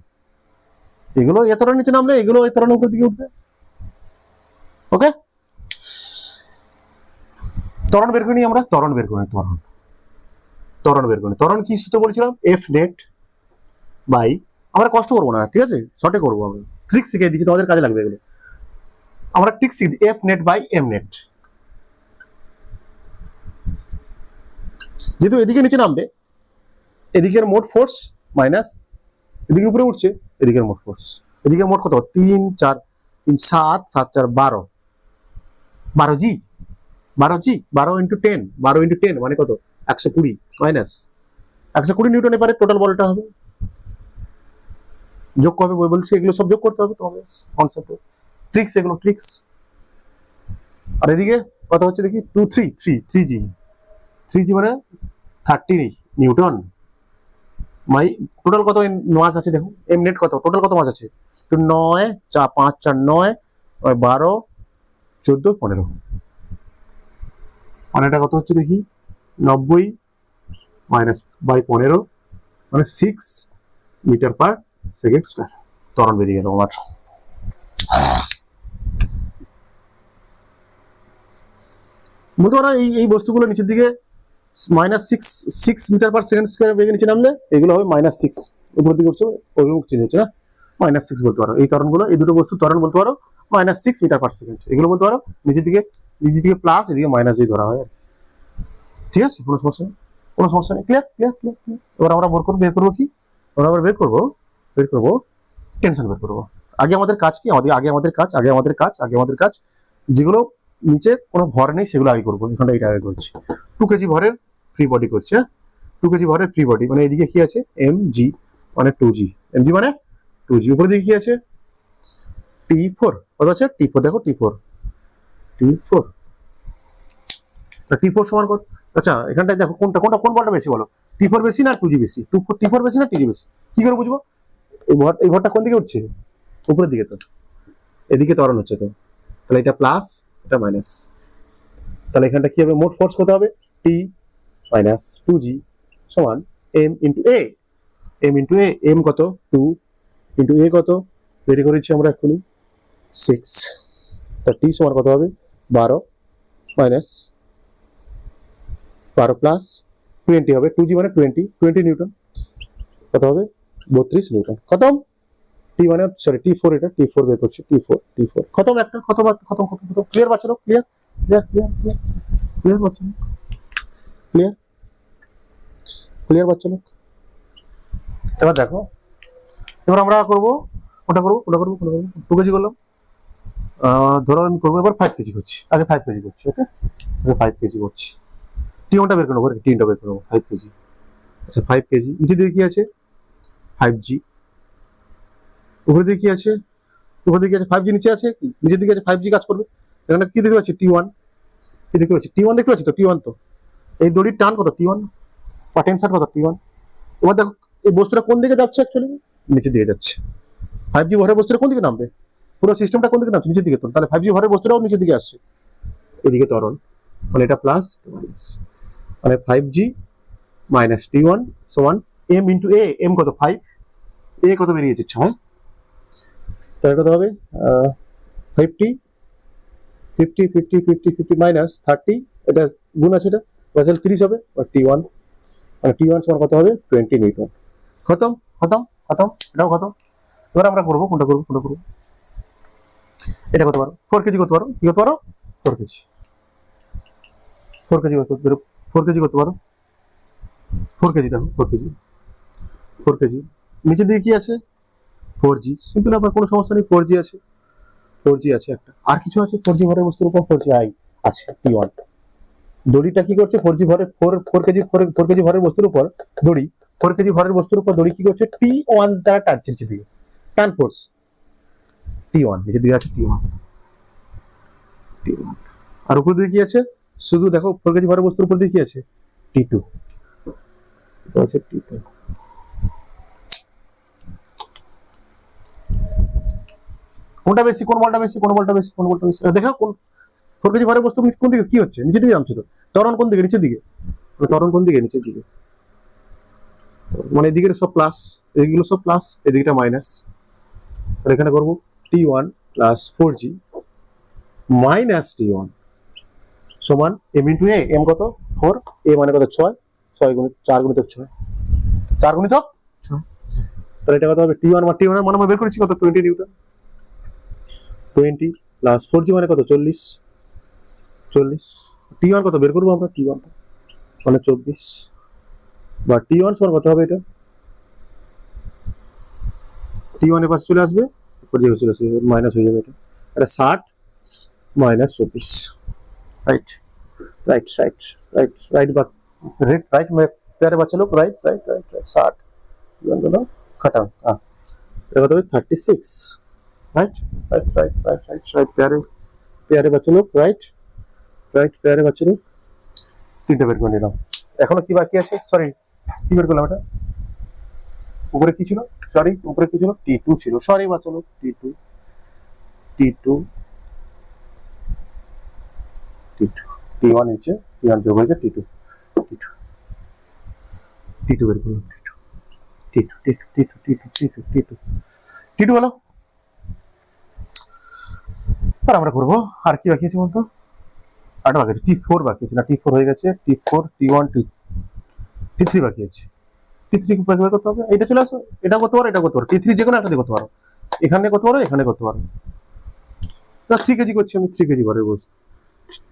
এগুলো এ ত্বরণের নিচে নামলে এগুলো এ ত্বরণের উপরের দিকে উঠবে। ওকে, ত্বরণ বের করে নিই আমরা, ত্বরণ বের করে ত্বরণ কি সূত্র বলছিলাম, এফ নেট বাই, আমরা কষ্ট করবো না, ঠিক আছে, শর্টে করবো, আমরা ট্রিক শিখে দিচ্ছি, তোমাদের কাজে লাগবে এগুলো, আমরা ট্রিক শিখি, F net by M net, যেহেতু এদিকে নিচে নামবে, এদিকের মোট ফোর্স মাইনাস এদিকে উপরে উঠছে, এদিকের মোট ফোর্স, এদিকে মোট কত 3 4 3 7 7 4 12 12 জি 12 ইন্টু 10, 12 ইন্টু 10 মানে কত 120 মাইনাস 120 নিউটন, এবারে টোটাল বলটা হবে, যোগ করবে বই বলছে, এগুলো সব যোগ করতে হবে তোমাদের কনসেপ্টে, ট্রিক্স, এগুলো ট্রিক্স। আর এদিকে কত হচ্ছে দেখি 2 3 3 3 জি, 3 জি মানে 30 নিউটন, মাই টোটাল কত মাস আছে দেখো, এম নেট কত, টোটাল কত মাস আছে, তো 9 4 5 4 9 12 14 15, মানে এটা কত হচ্ছে দেখি 90 মাইনাস বাই 15 মানে 6 মিটার পার সেকেন্ড স্কয়ার, ত্বরণ বেরিয়ে গেল আমার। বলতে পারো এই বস্তুগুলো নিচের দিকে -6 মিটার পার সেকেন্ড স্কয়ার বেগে নিচে নামলে এগুলো হবে -6, উপরের দিকে উঠছে, অভিমুখ চেঞ্জ হচ্ছে না, -6 বলতে পারো, এই ত্বরণগুলো, এই দুটো বস্তু ত্বরণ বলতে পারো -6 মিটার পার সেকেন্ড, এগুলো বলতে পারো নিচের দিকে প্লাস, এদিকে মাইনাস দিয়ে ধরা হয়। ঠিক আছে, কোনো সমস্যা নেই, ক্লিয়ার। এবার আমরা বের করবো কি, আমরা বের করবো টেনশন বের করবো। আগে আমাদের কাজ কি, আগে আমাদের কাজ যেগুলো নিচে কোনো ভর নেই সেগুলো আগে করবো, এখানটা এটা আগে করছি। 2 কেজি ভরের ফ্রি বডি করছে, 2 কেজি ভরের ফ্রি বডি, মানে এদিকে কি আছে এম জি মানে 2G, এমজি মানে 2G, উপরে দিকে কি আছে T4, কত আছে T4, দেখো T4 সমান কত, আচ্ছা এখানটায় দেখো কোন বলটা বেশি বলো, T4 বেশি না 2G বেশি, T4 বেশি না 2G বেশি, কি করে বুঝবো, এই ভরটা কোন দিকে উঠছে, উপরের দিকে, তো এদিকে ত্বরণ হচ্ছে, তো তাহলে এটা প্লাস এটা মাইনাস, তাহলে এখানটা কি হবে, মোট ফোর্স কত হবে T মাইনাস 2G সমান M ইন্টু A, M কত 2 ইন্টু A কত বের করেছি আমরা এক্ষুনি 6, তা T সমান কত হবে 12 মাইনাস 12 প্লাস 20 হবে, 2G মানে 20 নিউটন, কত হবে 32 নিউটন, খতম। T মানে সরি T4, এটা T4 বের করছি, T4 খতম, একটা খতম, ক্লিয়ার বাচ্চারা, ক্লিয়ার বাচ্চারা, ক্লিয়ার বাচ্চারা। এবার দেখো, এবার আমরা করবো ওটা করবো 2 কেজি করলাম, ধরো আমি করবো এবার 5 কেজি করছি, আগে 5 কেজি করছি, ওকে 5 কেজি করছি, টি1টা বের করে নেবো, 5 কেজি, আচ্ছা 5 কেজি, নিচে দিকে কি আছে 5G, উপরে দিকে কি আছে 5G, নিচে আছে নিচের দিকে আছে 5G, কাজ করবে এখানে কি দেখতে পাচ্ছি T1, কি দেখতে পাচ্ছি T1 দেখতে পাচ্ছি তো T1 তো এই দড়ির টান কত T1 বা টেনশন কত T1। এবার দেখো এই বস্তুটা কোন দিকে যাচ্ছে, অ্যাকচুয়ালি নিচের দিকে যাচ্ছে। 5G ভরের বস্তুটা কোন দিকে নামবে, পুরো সিস্টেমটা কোন দিকে নামছে, নিচের দিকে। তো তাহলে 5G ভরের বস্তুটাও নিচের দিকে আসছে, এদিকে ত্বরণ, মানে এটা প্লাস মানে 5G মাইনাস T1 সমান m ইন্টু a। m কত 5, a কত বেরিয়েছে 6, তাহলে কত হবে 50 50 50 50 50 মাইনাস 30, এটা গুণ আছে, এটা বাজাল 30 হবে। আর T1 মানে T1 সমান কত হবে 20 নিউটন। খতম খতম খতম, এটাও খতম। এবার আমরা করবো কোনটা করবো, এটা করতে পারো 4 কেজি করতে পারো, কি করতে পারো 4 কেজি, 4 কেজি করতে পারো, 4 কেজি করতে পারো, 4 কেজি দেখো 4 কেজি নিচের দিকে কি আছে 4G, সিম্পল, আপনার কোনো সমস্যা নেই, 4G আছে, 4G আছে একটা, আর কিছু আছে 4G ভরের বস্তুর উপর 4G আছে T1। দড়িটা কি করছে 4G ভরে 4 কেজি 4 কেজি ভরের বস্তুর উপর দড়ি, 4 কেজি ভরের বস্তুর উপর দড়ি কি করছে T1 দ্বারা টানছে নিচের দিকে, টান ফোর্স T1 নিচের দিকে আছে T1। আর উপর দিকে কি আছে, শুধু দেখো 4 কেজি ভরের বস্তুর উপর দিকে কি আছে T2, এটা হচ্ছে T2। কোনটা বেশি, কোন বলটা বেশি, কোন বলটা বেশি, কোন বলটা বেশি, দেখো কোন 4 কেজি ভরের বস্তু কোন দিকে কি হচ্ছে, নিচের দিকে নামছে তো, ত্বরণ কোন দিকে নিচের দিকে, ত্বরণ কোন দিকে নিচের দিকে, মানে এদিকে সব প্লাস, এদিকগুলো সব প্লাস, এদিকটা মাইনাস। আর এখানে করবো T1 plus 4G minus T1 সমান m ইন্টু a, m কত 4, a মানে কত 6, 6 গুণিত 4 গুণিত 6, 4 গুণিত 6, তাহলে এটা কত হবে T1 বা T1 এর মান আমরা বের করেছি কত 20 নিউটন, 20 প্লাস 4G মানে কত 40, 40, T1 কত বের করবো আমরা, T1 মানে 24, বা T1 সমান কত হবে, এটা T1 এর পাশে চলে আসবে, চলে আসবে মাইনাস হয়ে যাবে, এটা 60 minus 24, right right right right right बात राइट राइट में प्यारे बच्चे लोग राइट राइट राइट राइट 60 दोनों खत्म। हाँ ये बताओ 36, right right right right right right प्यारे प्यारे बच्चे लोग राइट राइट प्यारे बच्चे लोग তিনটা বের করে নিলাম। এখনো কি বাকি আছে, সরি কি বের করলাম, এটা উপরে কি ছিল, সরি উপরে কি ছিল T2 ছিল, সরি বাচ্চা লোক T2 T2 T2 T1 নিচে T1 যোগ হয়েছে T2 T2 T2 বের করলাম, T2 T2 T2 T2 T2 T2 T2 হলো। আর আমরা করবো আর কি বাকি আছে বলতো, আট বাকি আছে, T4 বাকি আছে না, T4 হয়ে গেছে, T4 T1 T3 বাকি আছে, T3 বাকি করতে হবে, এটা চলে আসো, এটা করতে পারো, এটা করতে পারো, T3 যে কোনো একটা করতে পারো, এখানে করতে পারো, এখানে করতে পারো। 3 কেজি করছি আমি, 3 কেজি ভরে বলছি,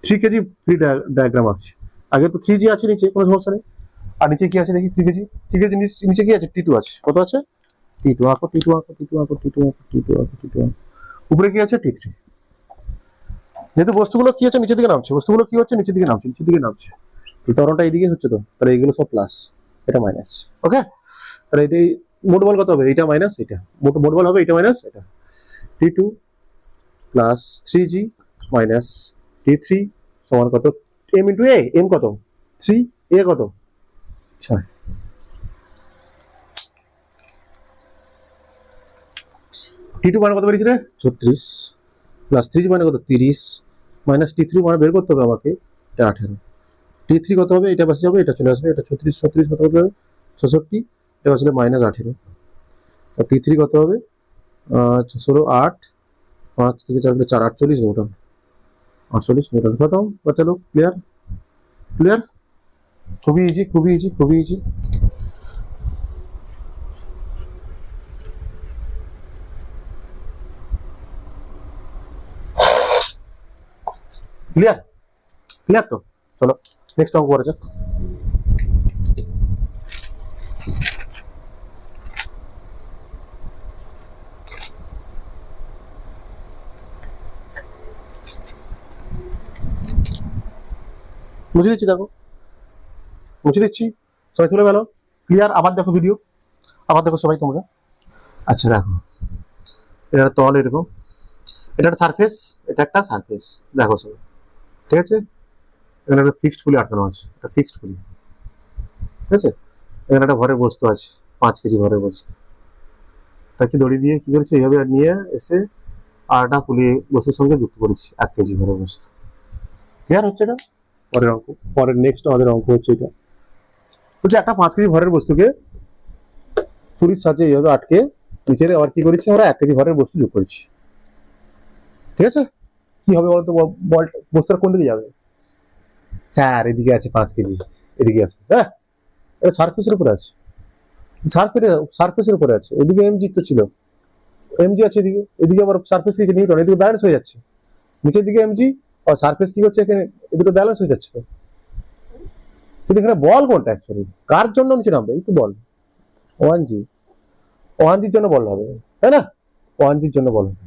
3 কেজি ফ্রি ডায়াগ্রাম আছে, আগে তো 3G আছে নিচে, কোনো সমস্যা নেই। আর নিচে কি আছে দেখি, 3 কেজি, 3 কেজি নিচে কি আছে T2 আছে, কত আছে T2 আঁকো, T2 আঁকো, T2 আঁকো, T2 আঁকো, T2 আঁকো, T2 আঁকো, উপরে কি আছে T3। যেহেতু বস্তুগুলো কি হচ্ছে নিচের দিকে নামছে, বস্তুগুলো কি হচ্ছে নিচের দিকে নামছে, নিচের দিকে নামছে, ত্বরণটা এইদিকে হচ্ছে তো, তাহলে এইগুলো সব প্লাস, এটা মাইনাস, ওকে। তাহলে এটাই মোট বল কত হবে, এটা মাইনাস এটা, মোট বল হবে এটা মাইনাস এটা, T2 plus 3G minus T3 সমান কত m ইন্টু a, m কত 3, a কত 6, T2 মানে কত বেরিয়েছে রে 36, প্লাস 3G মানে কত 30, মাইনাস T3 মানে বের করতে হবে আমাকে, এটা 18, T3 কত হবে, এটা পাশে যাবে, এটা চলে আসবে, এটা 36 36 কত হবে 66, এটা আসলে মাইনাস 18, তো T3 কত হবে 16 8 5 থেকে 4 4 48 নিউটন, 48 নিউটন। খতম বাচ্চা লোক, ক্লিয়ার ক্লিয়ার, খুবই ইজি খুবই ইজি খুবই ইজি। ক্লিয়ার ক্লিয়ার তো, চলো নেক্সট অঙ্ক করা যাক। মুছে দিচ্ছি, দেখো মুছে দিচ্ছি, সবাই তুলে গেল, ক্লিয়ার। আবার দেখো ভিডিও, আবার দেখো সবাই তোমরা। আচ্ছা দেখো এটা তল এরকম, এটা একটা সারফেস, এটা একটা সারফেস, দেখো সব ঠিক আছে। এখানে একটা ফিক্সড পুলি আটকানো আছে, একটা ফিক্সড পুলি, ঠিক আছে। এখানে একটা ভরের বস্তু আছে, 5 কেজি ভরের বস্তু। তাকে দড়ি দিয়ে কি করেছে, এইভাবে নিয়ে এসে আরটা পুলি বস্তুর সঙ্গে যুক্ত করেছি, 1 কেজি ভরের বস্তু। ক্লিয়ার হচ্ছে এটা? পরের অঙ্ক, পরের নেক্সট আমাদের অঙ্ক হচ্ছে এটা, বলছে একটা 5 কেজি ভরের বস্তুকে পুলির সাহায্যে এইভাবে আটকে নিচের আবার কি করেছি আমরা, 1 কেজি ভরের বস্তু যোগ করেছি, ঠিক আছে। কি হবে বলতো, বল বস্তুটা কোন দিকে যাবে? স্যার এদিকে আছে 5 কেজি, এদিকে আছে, হ্যাঁ এটা সারফেসের উপরে আছে, সারফেসের উপরে আছে। এদিকে এমজি তো ছিল, এমজি আছে এদিকে, এদিকে আবার সারফেস কি নিউটন, এদিকে ব্যালেন্স হয়ে যাচ্ছে। নিচের দিকে এমজি আর সারফেস কি হচ্ছে এখানে, এদিকে ব্যালেন্স হয়ে যাচ্ছে। কিন্তু এখানে বল কোনটা অ্যাকচুয়ালি, কার জন্য নিচে নামবে? এই তো বল, 1G, 1Gর জন্য বল হবে, তাই না? 1Gর জন্য বল হবে।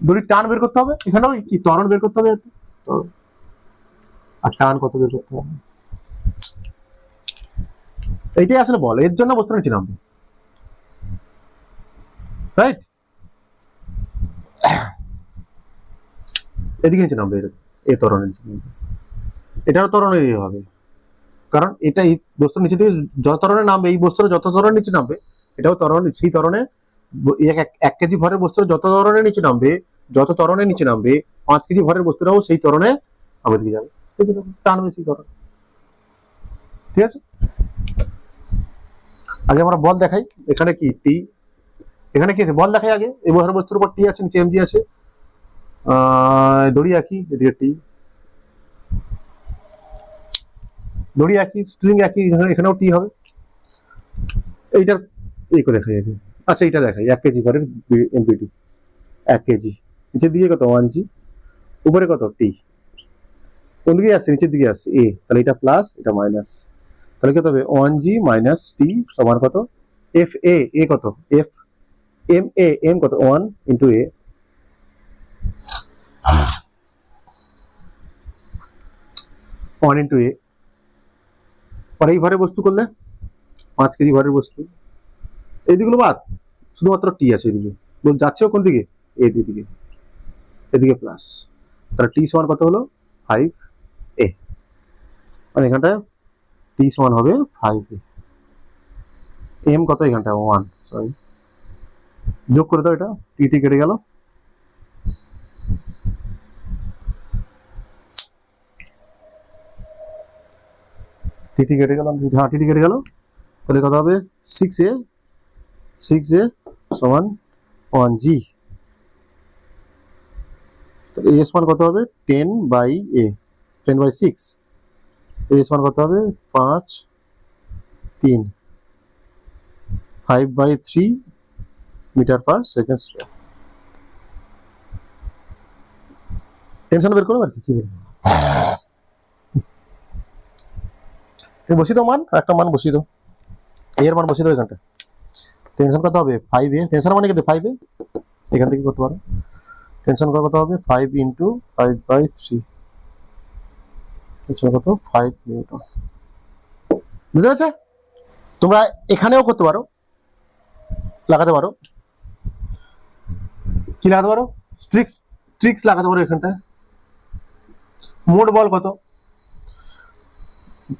দড়ির টান বের করতে হবে, এখানেও কি ত্বরণ বের করতে হবে, আর টান কত বের করতে হবে, এইটাই আসলে বল, এর জন্য বস্তুটা নিচে নামবে, রাইট? এদিকে নিচে নামবে, এই ত্বরণের নিচে নামবে, এটারও ত্বরণ এই হবে, কারণ এটা এই বস্তুর নিচে দিয়ে যত ত্বরণে নামবে, এই বস্তুর যত ত্বরণের নিচে নামবে, এটাও ত্বরণ, সেই ত্বরণে 1 কেজি ভরের বস্তুর যত ত্বরণের নিচে নামবে, যত ত্বরণের নিচে নামবে, 5 কেজি ভরের বস্তুটাও সেই ত্বরণে আমার দিকে যাবে, সেই টানবে সেই ত্বরণ, ঠিক আছে। আগে আমরা বল দেখাই, এখানে কি টি, এখানে কি আছে বল দেখাই আগে। এই ভরের বস্তুর উপর টি আছে, নিচে এমজি আছে, দড়ি একই, এদিকে টি, দড়ি একই, স্ট্রিং একই, এখানেও টি হবে। এইটার এই করে দেখাই আগে, আচ্ছা এইটা দেখাই, 1 কেজি ভরের এমপিটি, 1 কেজি, নিচের দিকে কত 1G, উপরে কত টি, কোন দিকে আসছে, নিচের দিকে আসছে এ, তাহলে এটা প্লাস এটা মাইনাস, তাহলে কত হবে 1G মাইনাস টি সমান কত, এফ এ, এ কত, এফ এম এ, এম কত 1 ইন্টু এ, 1 ইন্টু এ। পরে এই ভরের বস্তু করলে 5 কেজি ভরের বস্তু, এই দিকগুলো বাদ, শুধুমাত্র টি আছে এদিকে, যাচ্ছেও কোন দিকে, এ দিকে, এদিকে প্লাস, তাহলে টি সমান কত হলো 5 এ, মানে এখানটায় টি সমান হবে 5 এ, এম কত এখানটা 1, সরি যোগ করে দাও, এটা টি টি কেটে গেল, টিটি কেটে গেল, হ্যাঁ টিটি কেটে গেল, তাহলে কত হবে 6a, 6a সমান 1G, তাহলে এ সমান কত হবে 10 বাই এ, 10 বাই 6, এ সমান কত হবে 5 3, 5 by 3 metre per second square. Tension বের করো আর কি বলবো, বসিয়ে দাও মান, একটা মান বসিয়ে দাও, এর মান বসিয়ে দাও এখানটা, টেনশন কত হবে 5a, টেনশন মানে কত 5a, এখান থেকে করতে পারো, টেনশন কত হবে 5 ইন্টু 5 বাই 3, টেনশন কত 5 নিউটন, বুঝতে পারছো? তোমরা এখানেও করতে পারো, লাগাতে পারো, কি লাগাতে পারো, ট্রিক্স লাগাতে পারো এখানটায়। মোট বল কত,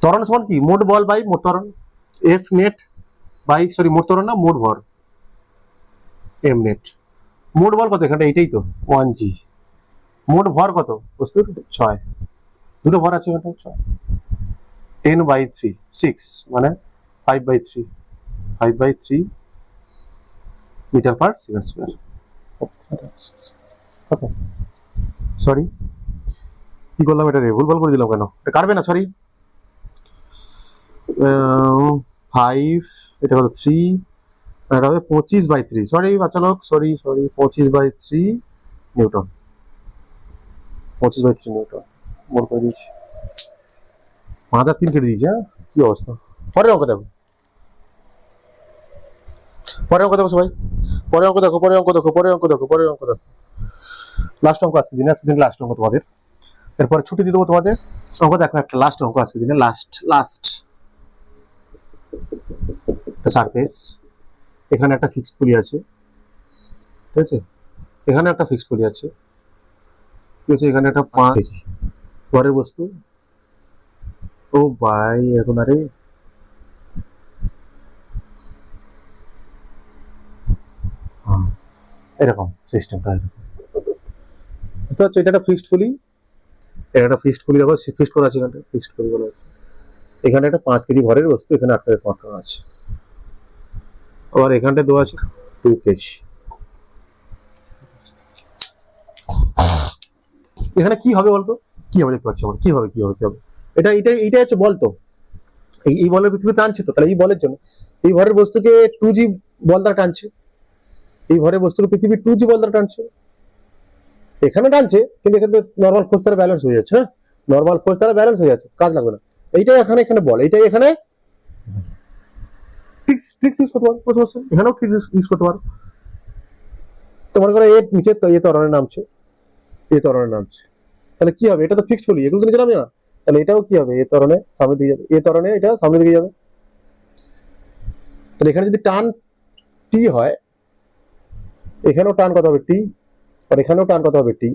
ত্বরণ সমান কি মোট বল বাই মোট ত্বরণ, এফ নেট বাই, সরি মোট ত্বরণ না মোট ভর, এম নেট। মোট বল কত এখানটা, এইটাই তো 1G, মোট ভর কত বস্তুর 6, দুটো ভর আছে এখানটা 6, 10 বাই 3 6 মানে 5 by 3, 5 by 3 metre per second square, কত সরি কি করলাম, এটা ভুলভাল করে দিলাম কেন, এটা কাটবে না, সরি 5, এটা কত 3, এটা হবে 25 বাই 3, সরি বাচ্চা লোক, sorry 25 by 3 newton, 25 by 3 newton, মোট করে দিয়েছি, 5,3 কেটে দিয়েছি, হ্যাঁ কি অবস্থা। পরের অঙ্ক দেখো, পরের অঙ্ক দেখো সবাই, পরের অঙ্ক দেখো, পরের অঙ্ক দেখো, পরের অঙ্ক দেখো, পরের অঙ্ক দেখো, লাস্ট অঙ্ক আজকে দিনে, আজকে দিন লাস্ট অঙ্ক তোমাদের, এরপরে ছুটি দিয়ে দেবো তোমাদের। অঙ্ক দেখো একটা লাস্ট অঙ্ক আজকে দিনে, লাস্ট সারফেস, এখানে একটা ফিক্সড পুলি আছে, ঠিক আছে, এখানে একটা ফিক্সড পলি আছে, কি হচ্ছে এখানে একটা 5 কেজি ভরের বস্তু। ও ভাই এখন আরে এরকম সিস্টেমটা এরকম বুঝতে পারছো, এটা একটা ফিক্সড পলি, এটা একটা ফিক্সড পলি, দেখো ফিক্সড করা আছে, এখানটা ফিক্সড পলি বলা আছে। এখানে একটা 5 কেজি ভরের বস্তু, এখানে 8 টাকা কন্ট্রোল আছে, আবার এখানটা দেওয়া আছে 2 কেজি। এখানে কি হবে বলতো, কি হবে দেখতে পাচ্ছি আমরা, কি হবে কি হবে কি হবে, এইটাই হচ্ছে বলতো, এই বলের পৃথিবীতে টানছে তো, তাহলে এই বলের জন্য এই ভরের বস্তুকে 2g বল দ্বারা টানছে, এই ভরের বস্তুকে পৃথিবী 2g বল দ্বারা টানছে, এখানে টানছে কিন্তু এখানে নর্মাল ফোর্স দ্বারা ব্যালেন্স হয়ে যাচ্ছে। হ্যাঁ, নর্মাল ফোর্স দ্বারা ব্যালেন্স হয়ে যাচ্ছে, কাজ লাগবে না। এইটাই এখানে বল, এইটাই এখানে ট্রিক্স ইউজ করতে পারো, বুঝতে পারছো, এখানেও ট্রিক্স ইউজ করতে পারো। তোমার করে এর নিচে এ ত্বরণে নামছে, এ ত্বরণে নামছে, তাহলে কি হবে, এটা তো ফিক্সড বলি, এগুলো তো নিচে নামবে না, তাহলে এটাও কি হবে, এ ত্বরণে সামনের দিকে যাবে, এ ত্বরণে এটা সামনের দিকে যাবে। তাহলে এখানে যদি টান টি হয়, এখানেও টান কত হবে টি, আর এখানেও টান কত হবে টি,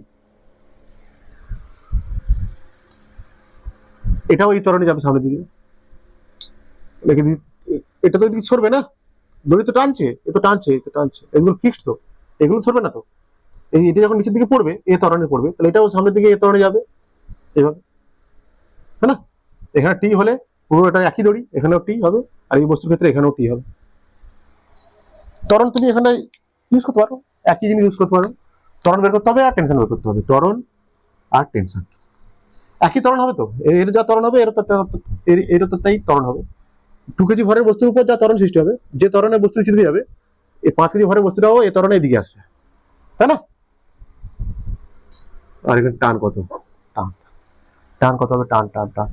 এটাও এই ত্বরণে যাবে সামনের দিকে। এটা তো এদিকে ছড়বে না, দড়ি তো টানছে, এ তো টানছে, এ তো টানছে, এগুলো ফিক্সড তো, এগুলো ছড়বে না তো। এটা যখন নিচের দিকে পড়বে, এ ত্বরণে পড়বে, তাহলে এটাও সামনের দিকে এ ত্বরণে যাবে, এইভাবে, তাই না? এখানে টি হলে পুরো এটা একই দড়ি, এখানেও টি হবে, আর এই বস্তুর ক্ষেত্রে এখানেও টি হবে। ত্বরণ তুমি এখানে ইউজ করতে পারো, একই জিনিস ইউজ করতে পারো, ত্বরণ বের করতে হবে আর টেনশন বের করতে হবে, ত্বরণ আর টেনশন একই ত্বরণ হবে তো, এর যা ত্বরণ হবে এর তো তাই ত্বরণ হবে। 2 কেজি ভরের বস্তুর উপর যা ত্বরণ সৃষ্টি হবে, যে ত্বরণে বস্তু নিচে দিকে যাবে, এই 5 কেজি ভরের বস্তুটাও এই ত্বরণে এদিকে আসবে, তাই না? আর এখানে টান কত, টান টান কত হবে, টান টান টান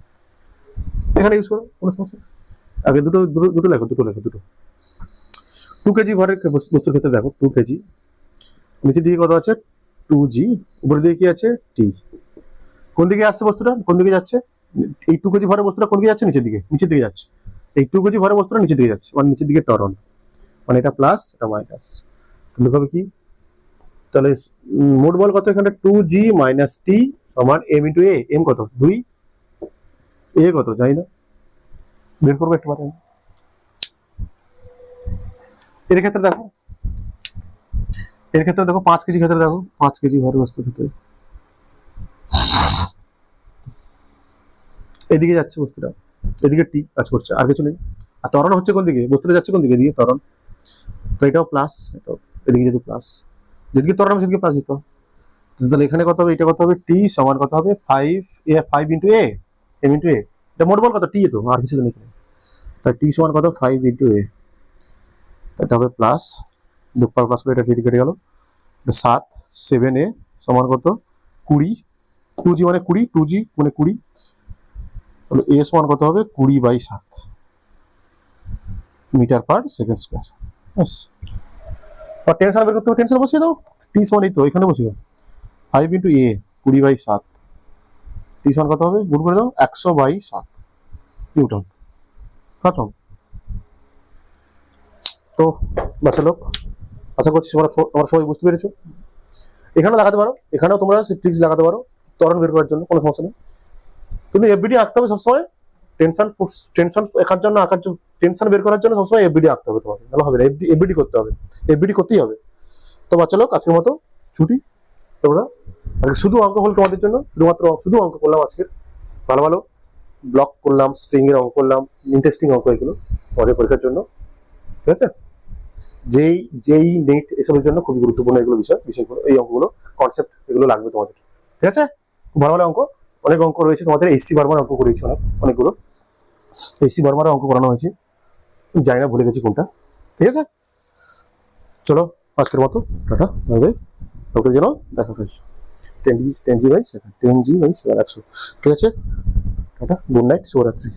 এখানে ইউজ করো, কোনো সমস্যা। আগে দুটো লেখো, দুটো 2 কেজি ভরের বস্তুর ক্ষেত্রে দেখো, 2 কেজি নিচের দিকে কত আছে 2g, উপরের দিকে কি আছে টি। কোন দিকে আসছে বস্তুটা, কোন দিকে যাচ্ছে, এই 2 কেজি ভরের বস্তুটা কোন দিকে যাচ্ছে, নিচের দিকে যাচ্ছে, এই 2 কেজি ভরের বস্তুটা নিচের দিকে যাচ্ছে, মানে নিচের দিকে ত্বরণ, মানে এটা প্লাস এটা মাইনাস, তাহলে হবে কি, তাহলে মোট বল কত এখানে 2g মাইনাস টি সমান m ইন্টু এ, এম কত 2, এ কত জানি না, বের করবো একটু পারেন। এর ক্ষেত্রে দেখো, 5 কেজি ক্ষেত্রে দেখো, 5 কেজি ভরের বস্তুর ক্ষেত্রে এদিকে যাচ্ছে বস্তুটা, এদিকে টি কাজ করছে, আর কিছু নেই। আর ত্বরণ হচ্ছে কোন দিকে, বস্তুটা যাচ্ছে কোন দিকে, এদিকে ত্বরণ, তো এটাও প্লাস, এটাও এদিকে যেহেতু প্লাস, যেদিকে ত্বরণ হবে সেদিকে প্লাস দিতে হবে। তাহলে এখানে কত হবে, এটা কত হবে টি সমান কত হবে 5 ইন্টু এ, এম ইন্টু এ, এটা মোট বল কত টি, তো আর কিছু নেই, তাই টি সমান কত 5 ইন্টু এ, এটা হবে প্লাস, দুপার প্লাস করে এটা কেটে গেল, 7 7 এ সমান কত 20, 2g মানে 20, 2g মানে 20, তাহলে এ সমান কত হবে 20/7 মিটার পার সেকেন্ড স্কোয়ার। ব্যাস, আর টেনশন বের করতে হবে, টেনশন বসিয়ে দাও, টি সমান এই তো এখানে বসিয়ে দাও 5 ইন্টু এ 20/7, টি সমান কত হবে, গুণ করে দাও 100/7 নিউটন, খতম। তো বাচ্চা লোক, আশা করছি তোমরা সবাই বুঝতে পেরেছো। এখানেও লাগাতে পারো, এখানেও তোমরা ট্রিক্স লাগাতে পারো ত্বরণ বের করার জন্য, কোনো সমস্যা নেই, কিন্তু এফবিডি আঁকতে হবে সবসময়, টেনশন একার জন্য টেনশন বের করার জন্য সবসময় এফবিডি আঁকতে হবে তোমাকে, ভালো হবে না, এফবিডি করতে হবে, এফবিডি করতেই হবে। তো বাচ্চা লোক আজকের মতো ছুটি, তোমরা আজকে শুধু অঙ্ক হল তোমাদের জন্য, শুধু অঙ্ক করলাম আজকের, ভালো ভালো ব্লক করলাম, স্প্রিং এর অঙ্ক করলাম, ইন্টারেস্টিং অঙ্ক এগুলো পরের পরীক্ষার জন্য, ঠিক আছে? যেই নেট এসবের জন্য খুবই গুরুত্বপূর্ণ এগুলো বিষয়গুলো, এই অঙ্কগুলো কনসেপ্ট এগুলো লাগবে তোমাদের, ঠিক আছে? ভালো ভালো অঙ্ক, অনেক অঙ্ক রয়েছে তোমাদের, এসসি বর্মার অঙ্ক করেছি অনেকগুলো এসসি বর্মার অঙ্ক করানো হয়েছে, জানি না ভুলে গেছি কোনটা, ঠিক আছে? চলো আজকের মতো টাটা, বাই বাই, কালকে যেন দেখা হয়েছে 10g/s 100, ঠিক আছে? টাটা, গুড নাইট, শুভরাত্রি।